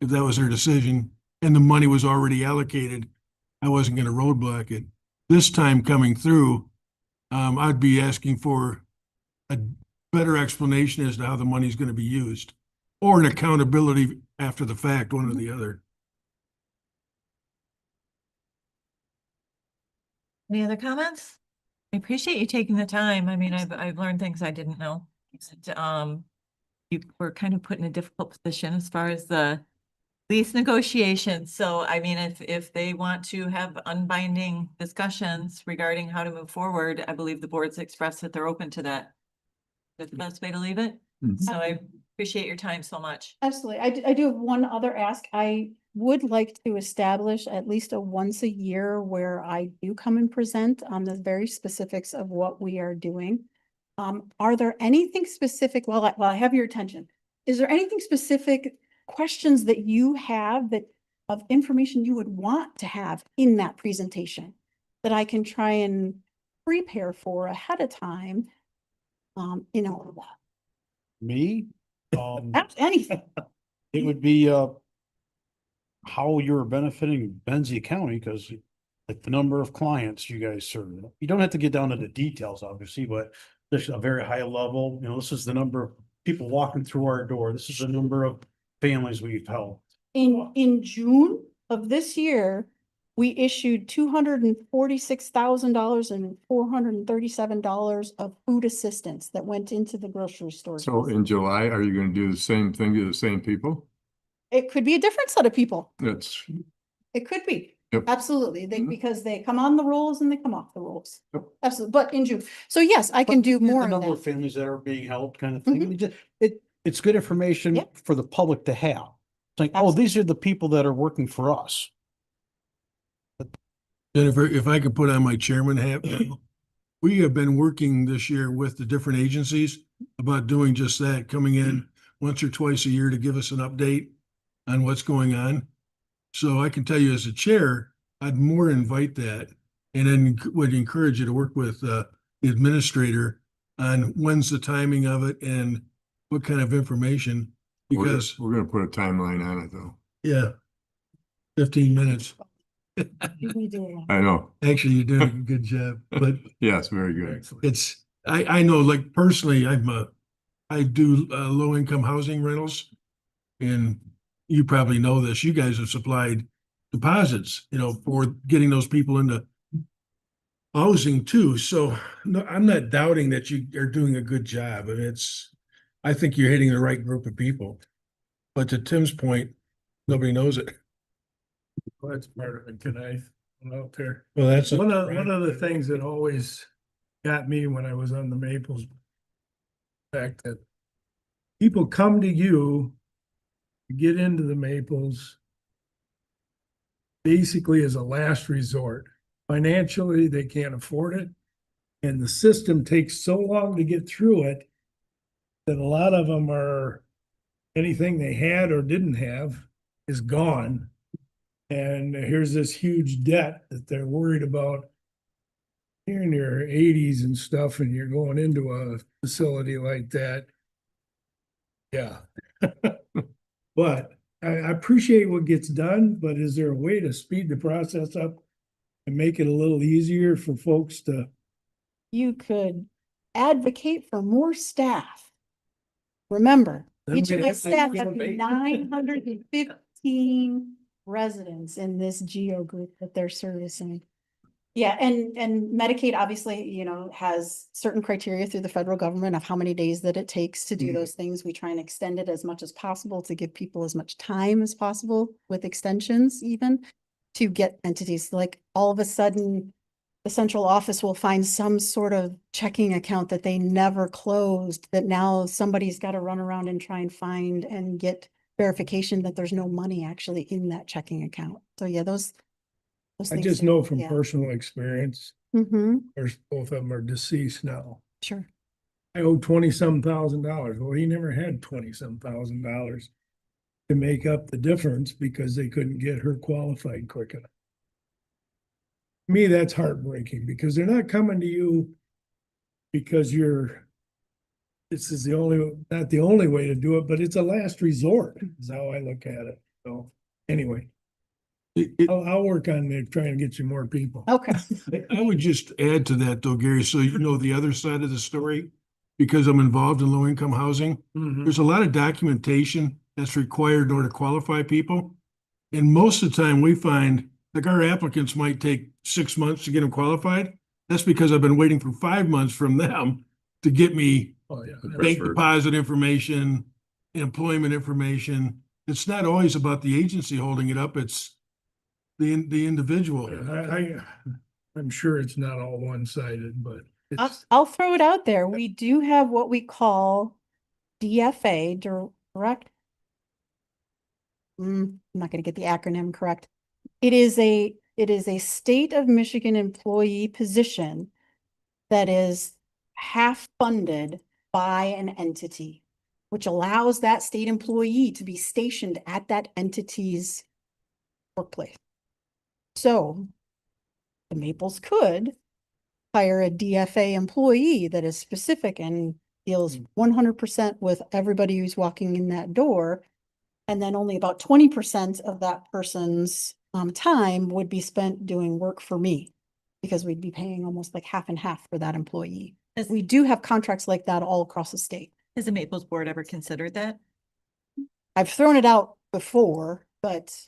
S5: If that was their decision and the money was already allocated, I wasn't going to roadblock it. This time coming through, I'd be asking for a better explanation as to how the money is going to be used, or an accountability after the fact, one or the other.
S1: Any other comments? I appreciate you taking the time. I mean, I've learned things I didn't know. You were kind of put in a difficult position as far as the lease negotiations. So I mean, if they want to have unbinding discussions regarding how to move forward, I believe the board's expressed that they're open to that. That's the best way to leave it.
S9: Mhm.
S1: So I appreciate your time so much.
S6: Absolutely. I do have one other ask. I would like to establish at least a once a year where I do come and present on the very specifics of what we are doing. Are there anything specific, while I have your attention, is there anything specific questions that you have that of information you would want to have in that presentation that I can try and prepare for ahead of time? You know,
S8: Me?
S6: anything.
S8: It would be, how you're benefiting Benzie County, because like the number of clients you guys serve. You don't have to get down to the details, obviously, but there's a very high level, you know, this is the number of people walking through our door. This is the number of families we've helped.
S6: In June of this year, we issued $246,000 and $437 of food assistance that went into the grocery stores.
S9: So in July, are you gonna do the same thing to the same people?
S6: It could be a different set of people.
S9: That's,
S6: It could be.
S9: Yep.
S6: Absolutely.
S9: Mhm.
S6: Because they come on the rolls and they come off the rolls.
S9: Yep.
S6: Absolutely. But in June. So yes, I can do
S8: But
S6: more
S8: the
S6: of
S8: number of
S6: that.
S8: families that are being helped kind of thing. It's good information
S6: Yep.
S8: for the public to have. It's like, oh, these are the people that are working for us.
S5: Jennifer, if I could put on my chairman hat, we have been working this year with the different agencies about doing just that, coming in once or twice a year to give us an update on what's going on. So I can tell you as a chair, I'd more invite that, and then would encourage you to work with the administrator on when's the timing of it and what kind of information, because,
S9: we're gonna put a timeline on it though.
S5: yeah, 15 minutes.
S6: We do.
S9: I know.
S5: Actually, you're doing a good job, but
S9: Yes, very good.
S5: it's, I know, like personally, I do low income housing rentals. And you probably know this, you guys have supplied deposits, you know, for getting those people into housing too. So no, I'm not doubting that you are doing a good job, and I think you're hitting the right group of people. But to Tim's point, nobody knows it.
S7: Well, that's part of it, can I, out there.
S5: Well, that's.
S7: One of the things that always got me when I was on the Maples, fact that people come to you, to get into the Maples basically as a last resort. Financially, they can't afford it. And the system takes so long to get through it that a lot of them are, anything they had or didn't have is gone. And here's this huge debt that they're worried about. You're in your 80s and stuff, and you're going into a facility like that. Yeah. But I appreciate what gets done, but is there a way to speed the process up and make it a little easier for folks to?
S6: You could advocate for more staff. Remember,
S7: Then
S6: each
S7: we'd
S6: of my
S7: have to
S6: staff
S7: go
S6: have
S7: to Maples.
S6: 915 residents in this geo group that they're servicing. Yeah, and Medicaid obviously, you know, has certain criteria through the federal government of how many days that it takes to do
S7: Mhm.
S6: those things. We try and extend it as much as possible to give people as much time as possible with extensions even to get entities. Like all of a sudden, the central office will find some sort of checking account that they never closed, that now somebody's got to run around and try and find and get verification that there's no money actually in that checking account. So yeah, those
S7: I
S6: things
S7: just
S6: do-
S7: know from
S6: yeah.
S7: personal experience,
S6: Mm-hmm,
S7: there's both of them are deceased now.
S6: sure.
S7: I owe 20-some thousand dollars. Well, he never had 20-some thousand dollars to make up the difference because they couldn't get her qualified quick enough. To me, that's heartbreaking because they're not coming to you because this is not the only way to do it, but it's a last resort is how I look at it. So anyway, I'll work on it, trying to get you more people.
S6: Okay.
S5: I would just add to that though, Gary, so you know the other side of the story, because I'm involved in low-income housing.
S7: Mhm.
S5: There's a lot of documentation that's required in order to qualify people. And most of the time we find, like our applicants might take 6 months to get them qualified. That's because I've been waiting for 5 months from them to get me
S7: Oh, yeah.
S5: bank deposit information, employment information. It's not always about the agency holding it up, it's the individual.
S7: I'm sure it's not all one-sided, but it's,
S6: I'll throw it out there. We do have what we call DFA, direct. I'm not gonna get the acronym correct. It is a state of Michigan employee position that is half funded by an entity, which allows that state employee to be stationed at that entity's workplace. So the Maples could hire a DFA employee that is specific and deals 100% with everybody who's walking in that door. And then only about 20% of that person's time would be spent doing work for me, because we'd be paying almost like half and half for that employee. We do have contracts like that all across the state.
S1: Has the Maples Board ever considered that?
S6: I've thrown it out before, but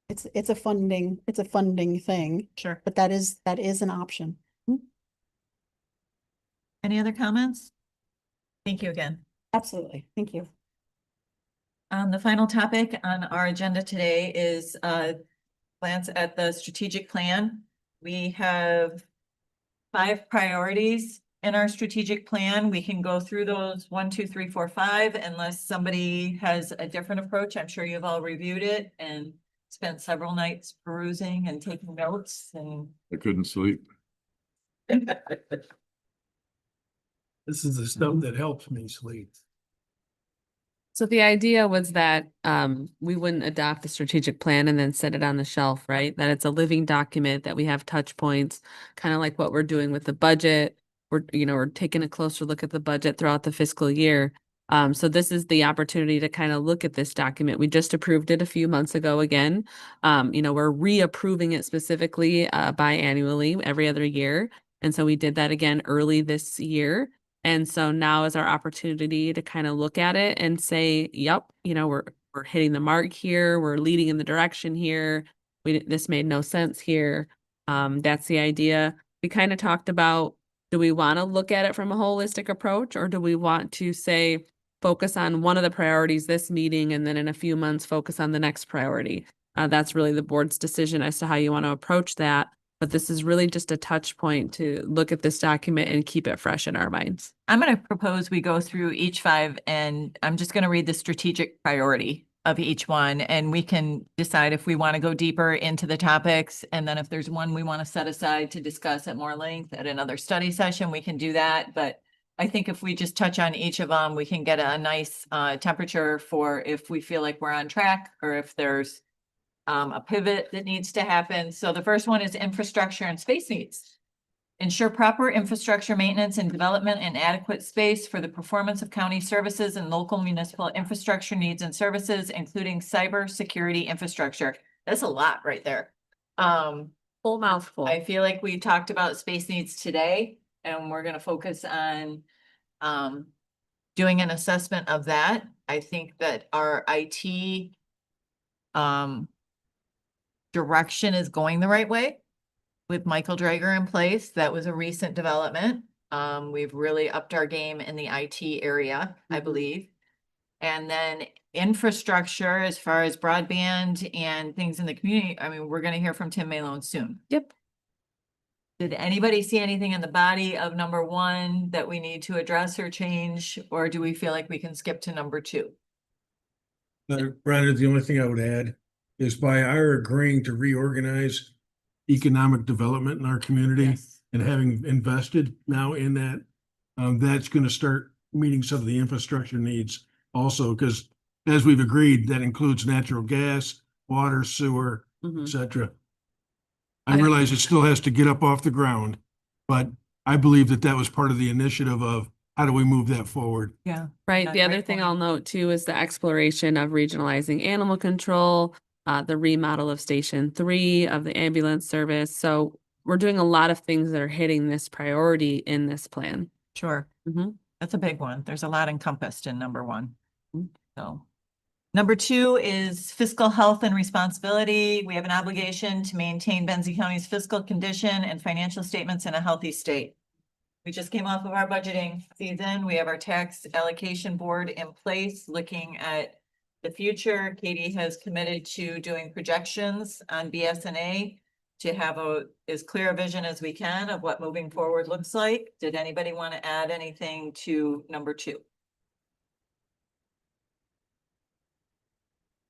S6: it's a funding thing,
S1: Sure.
S6: but that is an option.
S1: Any other comments? Thank you again.
S6: Absolutely. Thank you.
S1: The final topic on our agenda today is glance at the strategic plan. We have 5 priorities in our strategic plan. We can go through those 1, 2, 3, 4, 5, unless somebody has a different approach. I'm sure you've all reviewed it and spent several nights perusing and taking notes and
S9: I couldn't sleep.
S7: this is the stuff that helps me sleep.
S2: So the idea was that we wouldn't adopt the strategic plan and then set it on the shelf, right? That it's a living document, that we have touch points, kind of like what we're doing with the budget. We're taking a closer look at the budget throughout the fiscal year. So this is the opportunity to kind of look at this document. We just approved it a few months ago again. We're reapproving it specifically biannually every other year. And so we did that again early this year. And so now is our opportunity to kind of look at it and say, yep, we're hitting the mark here. We're leading in the direction here. This made no sense here. That's the idea. We kind of talked about, do we want to look at it from a holistic approach, or do we want to say, focus on one of the priorities this meeting, and then in a few months, focus on the next priority? That's really the board's decision as to how you want to approach that. But this is really just a touch point to look at this document and keep it fresh in our minds.
S1: I'm going to propose we go through each 5, and I'm just going to read the strategic priority of each one, and we can decide if we want to go deeper into the topics. And then if there's one we want to set aside to discuss at more length at another study session, we can do that. But I think if we just touch on each of them, we can get a nice temperature for if we feel like we're on track or if there's a pivot that needs to happen. So the first one is infrastructure and space needs. Ensure proper infrastructure maintenance and development and adequate space for the performance of county services and local municipal infrastructure needs and services, including cyber security infrastructure. That's a lot right there.
S2: Full mouthful.
S1: I feel like we talked about space needs today, and we're going to focus on doing an assessment of that. I think that our IT direction is going the right way with Michael Drager in place. That was a recent development. We've really upped our game in the IT area, I believe. And then infrastructure, as far as broadband and things in the community, I mean, we're going to hear from Tim Malone soon.
S2: Yep.
S1: Did anybody see anything in the body of number 1 that we need to address or change, or do we feel like we can skip to number 2?
S5: Rhonda, the only thing I would add is by our agreeing to reorganize economic development in our community
S1: Yes.
S5: and having invested now in that, that's gonna start meeting some of the infrastructure needs also, because as we've agreed, that includes natural gas, water, sewer, et
S2: Mhm.
S5: cetera. I
S2: I-
S5: realize it still has to get up off the ground, but I believe that that was part of the initiative of how do we move that forward?
S1: Yeah.
S2: Right.
S1: Yeah,
S2: The other
S1: great
S2: thing
S1: point.
S2: I'll note too is the exploration of regionalizing animal control, the remodel of Station 3 of the ambulance service. So we're doing a lot of things that are hitting this priority in this plan.
S1: Sure.
S2: Mhm.
S1: That's a big one. There's a lot encompassed in number one.
S2: Mm.
S1: So. Number two is fiscal health and responsibility. We have an obligation to maintain Benzie County's fiscal condition and financial statements in a healthy state. We just came off of our budgeting season. We have our tax allocation board in place, looking at the future. Katie has committed to doing projections on BSNA to have as clear a vision as we can of what moving forward looks like. Did anybody want to add anything to number two?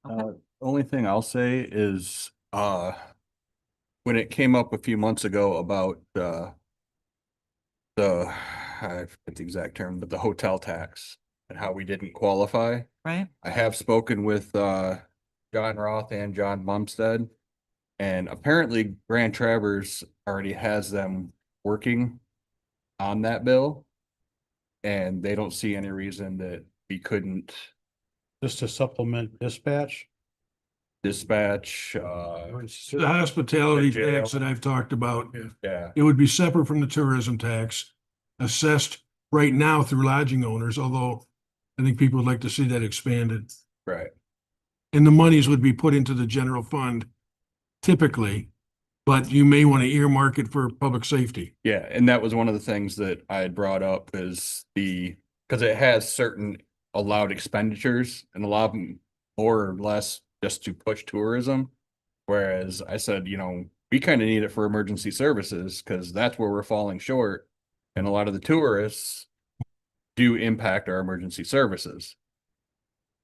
S1: Okay.
S3: Only thing I'll say is, when it came up a few months ago about, I forget the exact term, but the hotel tax and how we didn't qualify.
S1: Right?
S3: I have spoken with, John Roth and John Bumstead. And apparently Grand Traverse already has them working on that bill. And they don't see any reason that we couldn't
S8: Just to supplement dispatch.
S3: dispatch,
S5: The hospitality
S3: The jail.
S5: tax that I've talked about,
S3: yeah,
S5: it would be separate from the tourism tax, assessed right now through lodging owners, although I think people would like to see that expanded.
S3: right.
S5: And the monies would be put into the general fund typically, but you may want to earmark it for public safety.
S3: Yeah, and that was one of the things that I had brought up is because it has certain allowed expenditures and a lot of them more or less just to push tourism. Whereas I said, we kind of need it for emergency services because that's where we're falling short. And a lot of the tourists do impact our emergency services.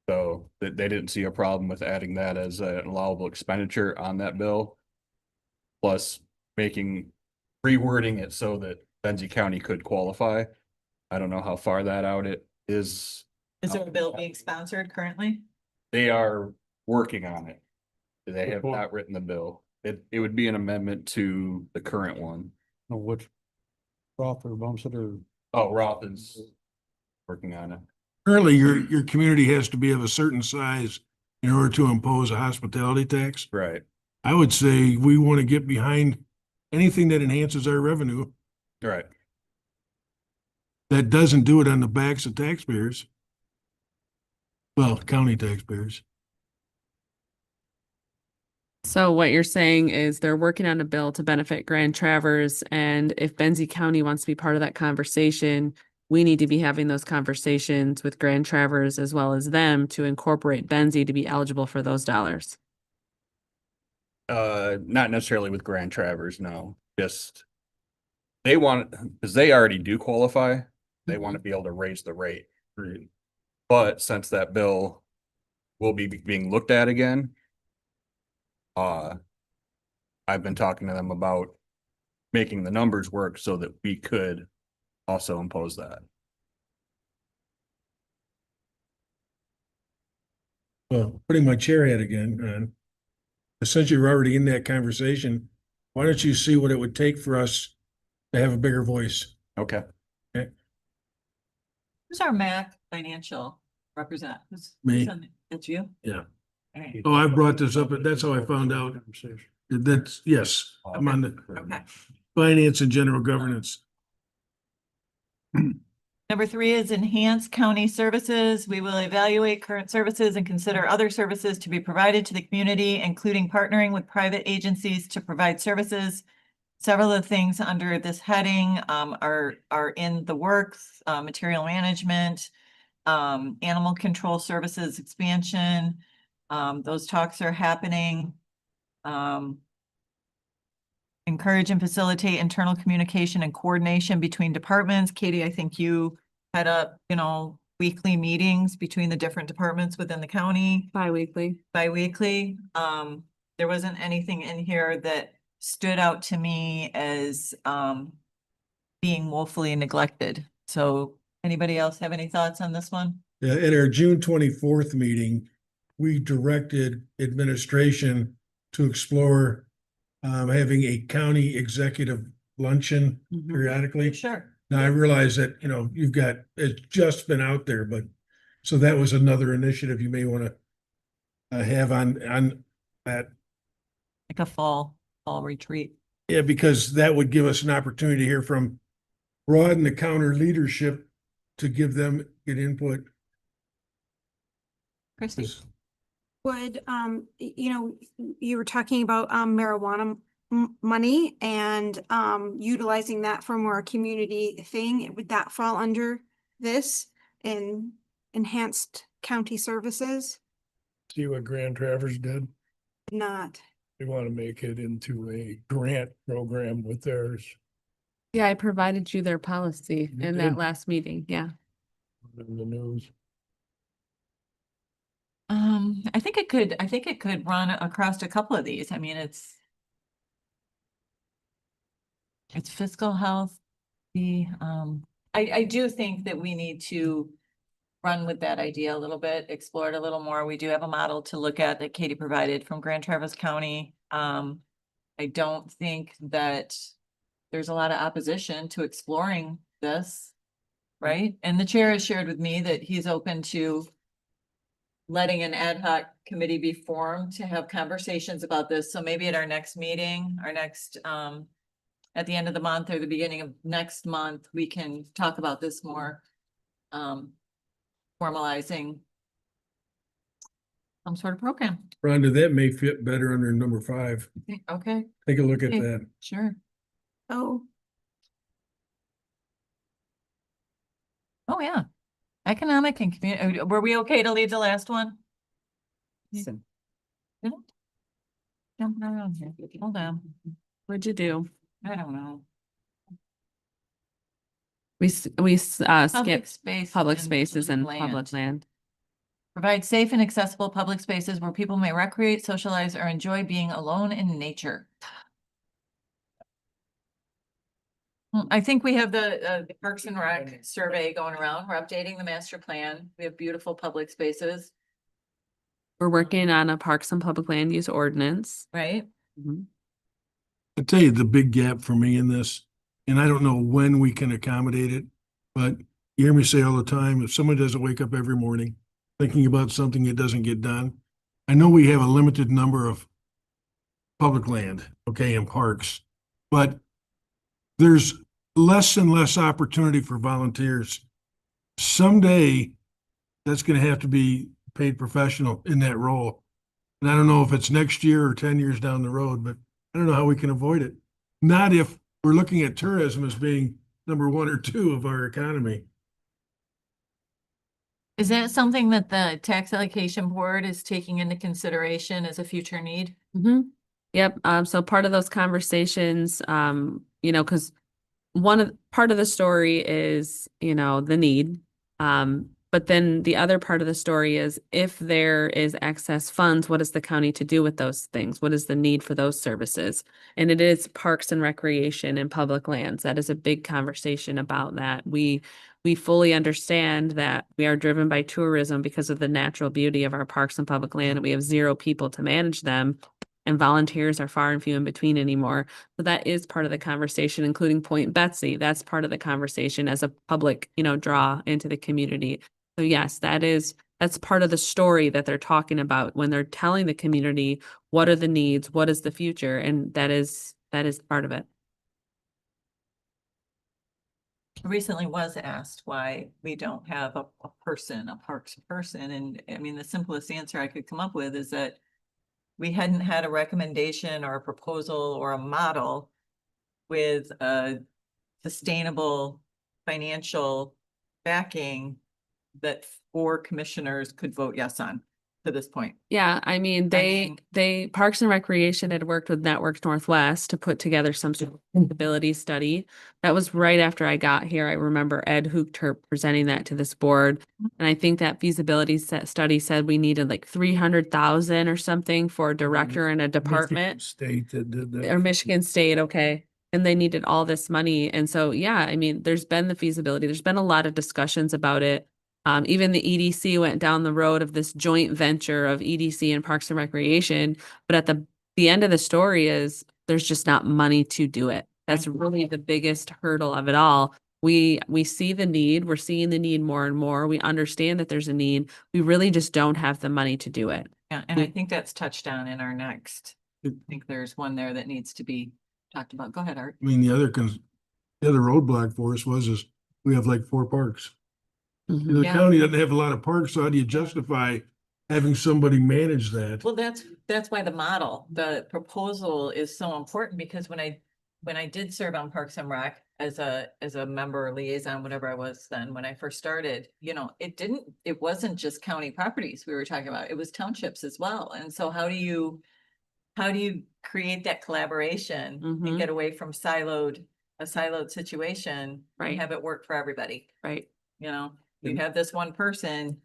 S3: So they didn't see a problem with adding that as an allowable expenditure on that bill. Plus rewording it so that Benzie County could qualify. I don't know how far that out it is.
S1: Is there a bill being sponsored currently?
S3: They are working on it. They have not written the bill. It would be an amendment to the current one.
S8: Know which Roth or Bumstead or
S3: Oh, Roth is working on it.
S5: Currently, your community has to be of a certain size in order to impose a hospitality tax.
S3: Right,
S5: I would say we want to get behind anything that enhances our revenue
S3: right.
S5: that doesn't do it on the backs of taxpayers. Well, county taxpayers.
S2: So what you're saying is they're working on a bill to benefit Grand Traverse, and if Benzie County wants to be part of that conversation, we need to be having those conversations with Grand Traverse as well as them to incorporate Benzie to be eligible for those dollars.
S3: Not necessarily with Grand Traverse, no, just they want, because they already do qualify, they want to be able to raise the rate. But since that bill will be being looked at again, I've been talking to them about making the numbers work so that we could also impose that.
S5: Well, putting my chair hat again, since you're already in that conversation, why don't you see what it would take for us to have a bigger voice?
S3: Okay.
S1: Who's our MAC financial representative?
S5: Me.
S1: That's you?
S5: Yeah.
S1: All right.
S5: Oh, I brought this up, but that's how I found out. That's, yes, I'm on the
S1: Okay.
S5: finance and general governance.
S1: Number three is enhance county services. We will evaluate current services and consider other services to be provided to the community, including partnering with private agencies to provide services. Several of the things under this heading are in the works, material management, animal control services expansion. Those talks are happening. Encourage and facilitate internal communication and coordination between departments. Katie, I think you head up, weekly meetings between the different departments within the county,
S2: Bi-weekly.
S1: bi-weekly. There wasn't anything in here that stood out to me as being woefully neglected. So anybody else have any thoughts on this one?
S5: At our June 24th meeting, we directed administration to explore having a county executive luncheon
S2: Mhm.
S5: periodically.
S1: Sure.
S5: Now, I realize that, it's just been out there, but, so that was another initiative you may want to have on that.
S1: Like a fall retreat.
S5: Yeah, because that would give us an opportunity to hear from Rod and the counter leadership to get input.
S1: Christie?
S4: Would, you were talking about marijuana money and utilizing that for more community thing. Would that fall under this in enhanced county services?
S7: See what Grand Traverse did?
S4: Not.
S7: They want to make it into a grant program with theirs
S2: Yeah, I provided you their policy
S7: You
S2: in
S7: did?
S2: that last meeting. Yeah.
S7: in the news.
S1: I think it could run across a couple of these. I mean, it's fiscal health. I do think that we need to run with that idea a little bit, explore it a little more. We do have a model to look at that Katie provided from Grand Traverse County. I don't think that there's a lot of opposition to exploring this, right? And the chair has shared with me that he's open to letting an ad hoc committee be formed to have conversations about this. So maybe at our next meeting, at the end of the month or the beginning of next month, we can talk about this more. Formalizing some sort of program.
S5: Rhonda, that may fit better under number 5.
S1: Okay,
S5: Take a look at
S1: Okay.
S5: that.
S1: sure.
S4: Oh,
S1: Oh, yeah. Economic and community, were we okay to leave the last one? Yeah. Jumping around here. Hold on.
S2: What'd you do?
S1: I don't know.
S2: We
S1: Public
S2: skipped
S1: space.
S2: public
S1: and
S2: spaces and public land.
S1: Provide safe and accessible public spaces where people may recreate, socialize, or enjoy being alone in nature. I think we have the Parks and Rec survey going around. We're updating the master plan. We have beautiful public spaces,
S2: We're working on a parks and public land use ordinance.
S1: right?
S2: Mhm.
S5: I tell you, the big gap for me in this, and I don't know when we can accommodate it, but you hear me say all the time, if someone doesn't wake up every morning thinking about something that doesn't get done, I know we have a limited number of public land, okay, and parks, but there's less and less opportunity for volunteers. Someday, that's gonna have to be paid professional in that role. And I don't know if it's next year or 10 years down the road, but I don't know how we can avoid it. Not if we're looking at tourism as being number 1 or 2 of our economy.
S1: Is that something that the tax allocation board is taking into consideration as a future need?
S2: Yep. So part of those conversations, because part of the story is, the need. But then the other part of the story is if there is excess funds, what is the county to do with those things? What is the need for those services? And it is parks and recreation and public lands. That is a big conversation about that. We fully understand that we are driven by tourism because of the natural beauty of our parks and public land. And we have 0 people to manage them. And volunteers are far and few in between anymore. So that is part of the conversation, including Point Betsy. That's part of the conversation as a public, draw into the community. So yes, that's part of the story that they're talking about when they're telling the community what are the needs, what is the future, and that is part of it.
S1: I recently was asked why we don't have a parks person, and I mean, the simplest answer I could come up with is that we hadn't had a recommendation or a proposal or a model with a sustainable financial backing that 4 commissioners could vote yes on. to this point.
S2: Yeah, I mean,
S1: mean-
S2: they Parks and Recreation had worked with Networks Northwest to put together some sort of feasibility study. That was right after I got here. I remember Ed Hookter presenting that to this board. And I think that feasibility study said we needed like 300,000 or something for a director and a department.
S7: State that did that.
S2: Or Michigan State, okay. And they needed all this money. And so, yeah, I mean, there's been the feasibility. There's been a lot of discussions about it. Even the EDC went down the road of this joint venture of EDC and Parks and Recreation. But at the end of the story is there's just not money to do it. That's really the biggest hurdle of it all. We see the need. We're seeing the need more and more. We understand that there's a need. We really just don't have the money to do it.
S1: Yeah, and I think that's touched on in our next. I think there's one there that needs to be talked about. Go ahead, Art.
S5: I mean, the other roadblock for us is we have like 4 parks.
S2: Mhm.
S5: The
S1: Yeah.
S5: county doesn't have a lot of parks, so how do you justify having somebody manage that?
S1: Well, that's why the proposal is so important, because when I did serve on Parks and Rec as a member or liaison, whatever I was then, when I first started, it wasn't just county properties we were talking about, it was townships as well. And so how do you create that collaboration and
S2: Mhm.
S1: get away from a siloed situation
S2: Right.
S1: and have it work for everybody?
S2: Right.
S1: You have this one person,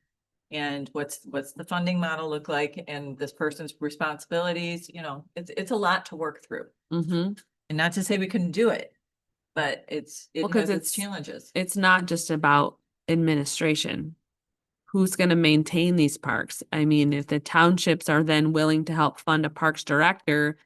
S1: and what's the funding model look like, and this person's responsibilities, it's a lot to work through.
S2: Mm-hmm.
S1: And not to say we couldn't do it, but it
S2: 'cause
S1: has its
S2: it's-
S1: challenges.
S2: It's not just about administration. Who's going to maintain these parks? I mean, if the townships are then willing to help fund a parks director,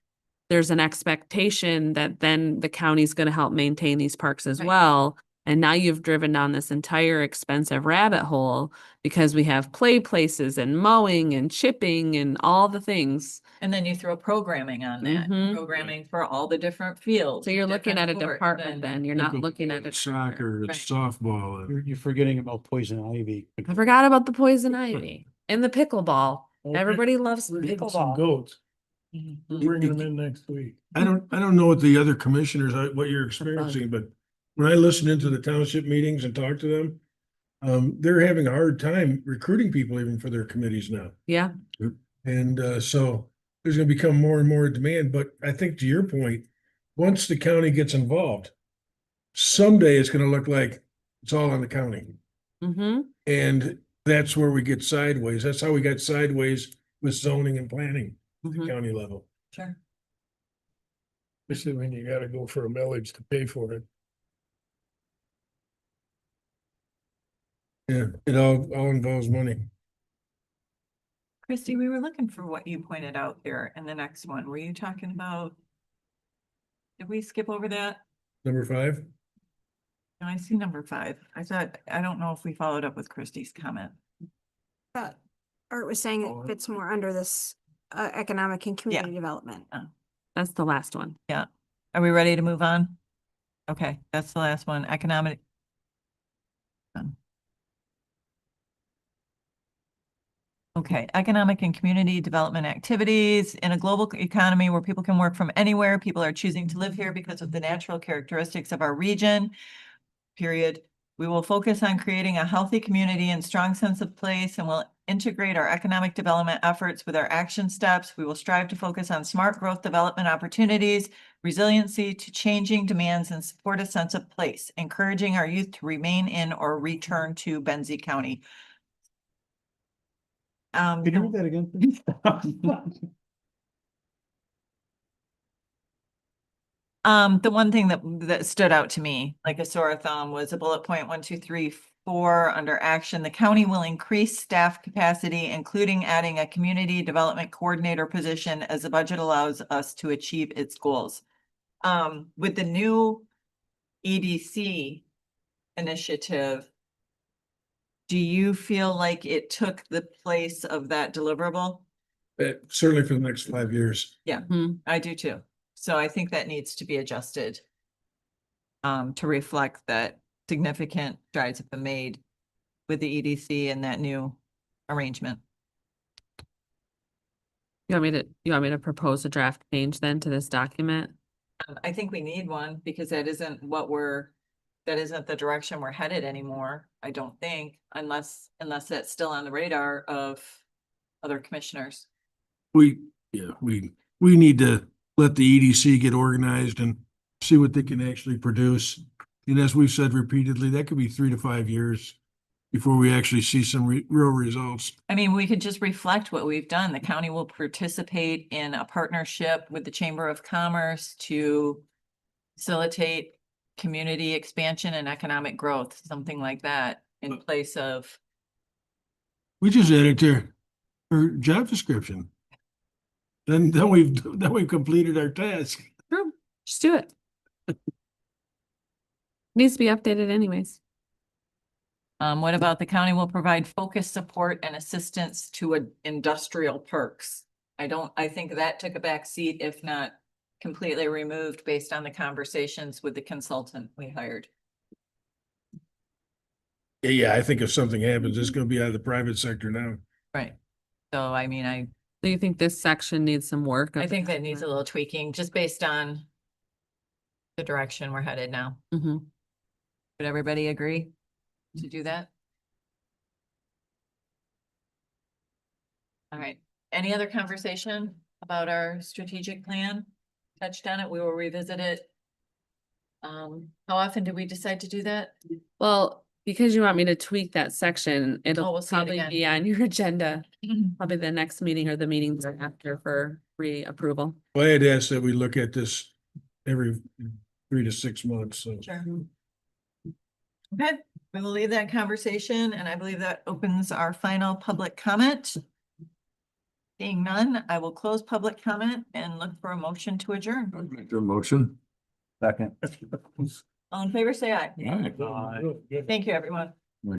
S2: there's an expectation that then the county's going to help maintain these parks as
S1: Right.
S2: well. And now you've driven down this entire expensive rabbit hole because we have play places and mowing and chipping and all the things.
S1: And then you throw programming on that,
S2: Mhm.
S1: programming for all the different fields.
S2: So you're looking at a
S1: different sports,
S2: department
S1: and-
S2: then, you're not looking at it.
S5: Soccer,
S1: Right.
S5: softball.
S8: You're forgetting about poison ivy.
S2: I forgot about the poison ivy and the pickleball.
S7: Oh,
S2: Everybody loves
S7: We're getting some
S2: pickleball.
S7: goats.
S1: Mhm.
S7: We're bringing them in next week.
S5: I don't know what the other commissioners, what you're experiencing, but when I listen into the township meetings and talk to them, they're having a hard time recruiting people even for their committees now.
S2: Yeah,
S5: And so there's gonna become more and more demand, but I think to your point, once the county gets involved, someday it's gonna look like it's all on the county.
S2: mm-hmm,
S5: And that's where we get sideways. That's how we got sideways with zoning and planning at the
S2: Mhm.
S5: county level.
S1: Sure.
S7: Especially when you gotta go for a millage to pay for it.
S5: Yeah, it all involves money.
S1: Christy, we were looking for what you pointed out there in the next one. Were you talking about? Did we skip over that?
S5: Number 5?
S1: No, I see number 5. I don't know if we followed up with Christie's comment.
S4: Art was saying
S7: Oh,
S4: it fits more under this economic and community development.
S2: that's the last one.
S1: Are we ready to move on? Okay, that's the last one, economic. Okay, economic and community development activities. In a global economy where people can work from anywhere, people are choosing to live here because of the natural characteristics of our region. Period. We will focus on creating a healthy community and strong sense of place, and will integrate our economic development efforts with our action steps. We will strive to focus on smart growth development opportunities, resiliency to changing demands, and support a sense of place, encouraging our youth to remain in or return to Benzie County.
S8: Can you read that again? please?
S1: The one thing that stood out to me, like a sore thumb, was a bullet point 1, 2, 3, 4 under action. The county will increase staff capacity, including adding a community development coordinator position as the budget allows us to achieve its goals. With the new EDC initiative, do you feel like it took the place of that deliverable?
S5: Certainly for the next 5 years.
S2: Mhm.
S1: I do too. So I think that needs to be adjusted to reflect that significant strides have been made with the EDC and that new arrangement.
S2: You want me to propose a draft change then to this document?
S1: I think we need one, because that isn't the direction we're headed anymore. I don't think, unless that's still on the radar of other commissioners.
S5: We need to let the EDC get organized and see what they can actually produce. And as we've said repeatedly, that could be 3 to 5 years before we actually see some real results.
S1: I mean, we could just reflect what we've done. The county will participate in a partnership with the Chamber of Commerce to facilitate community expansion and economic growth, something like that, in place of,
S5: We just added to her job description. Then we've completed our task.
S2: True, just do it. Needs to be updated anyways.
S1: what about the county will provide focused support and assistance to industrial parks? I think that took a back seat, if not completely removed based on the conversations with the consultant we hired.
S5: Yeah, I think if something happens, it's gonna be out of the private sector now.
S1: Right. So I mean,
S2: Do you think this section needs some work?
S1: I think that needs a little tweaking, just based on the direction we're headed now.
S2: Mm-hmm.
S1: Would everybody agree to do that? All right, any other conversation about our strategic plan? Touched on it, we will revisit it. How often did we decide to do that?
S2: Well, because you want me to tweak that section,
S1: Oh,
S2: it'll
S1: we'll see it
S2: probably
S1: again.
S2: be on your agenda, probably the next meeting or the meetings after for reapproval.
S5: Well, I had asked that we look at this every 3 to 6 months, so.
S1: Sure. Okay, we will leave that conversation, and I believe that opens our final public comment. Seeing none, I will close public comment and look for a motion to adjourn.
S9: I'd make the motion.
S3: Second.
S1: All in favor, say aye.
S9: Aye.
S1: Thank you, everyone.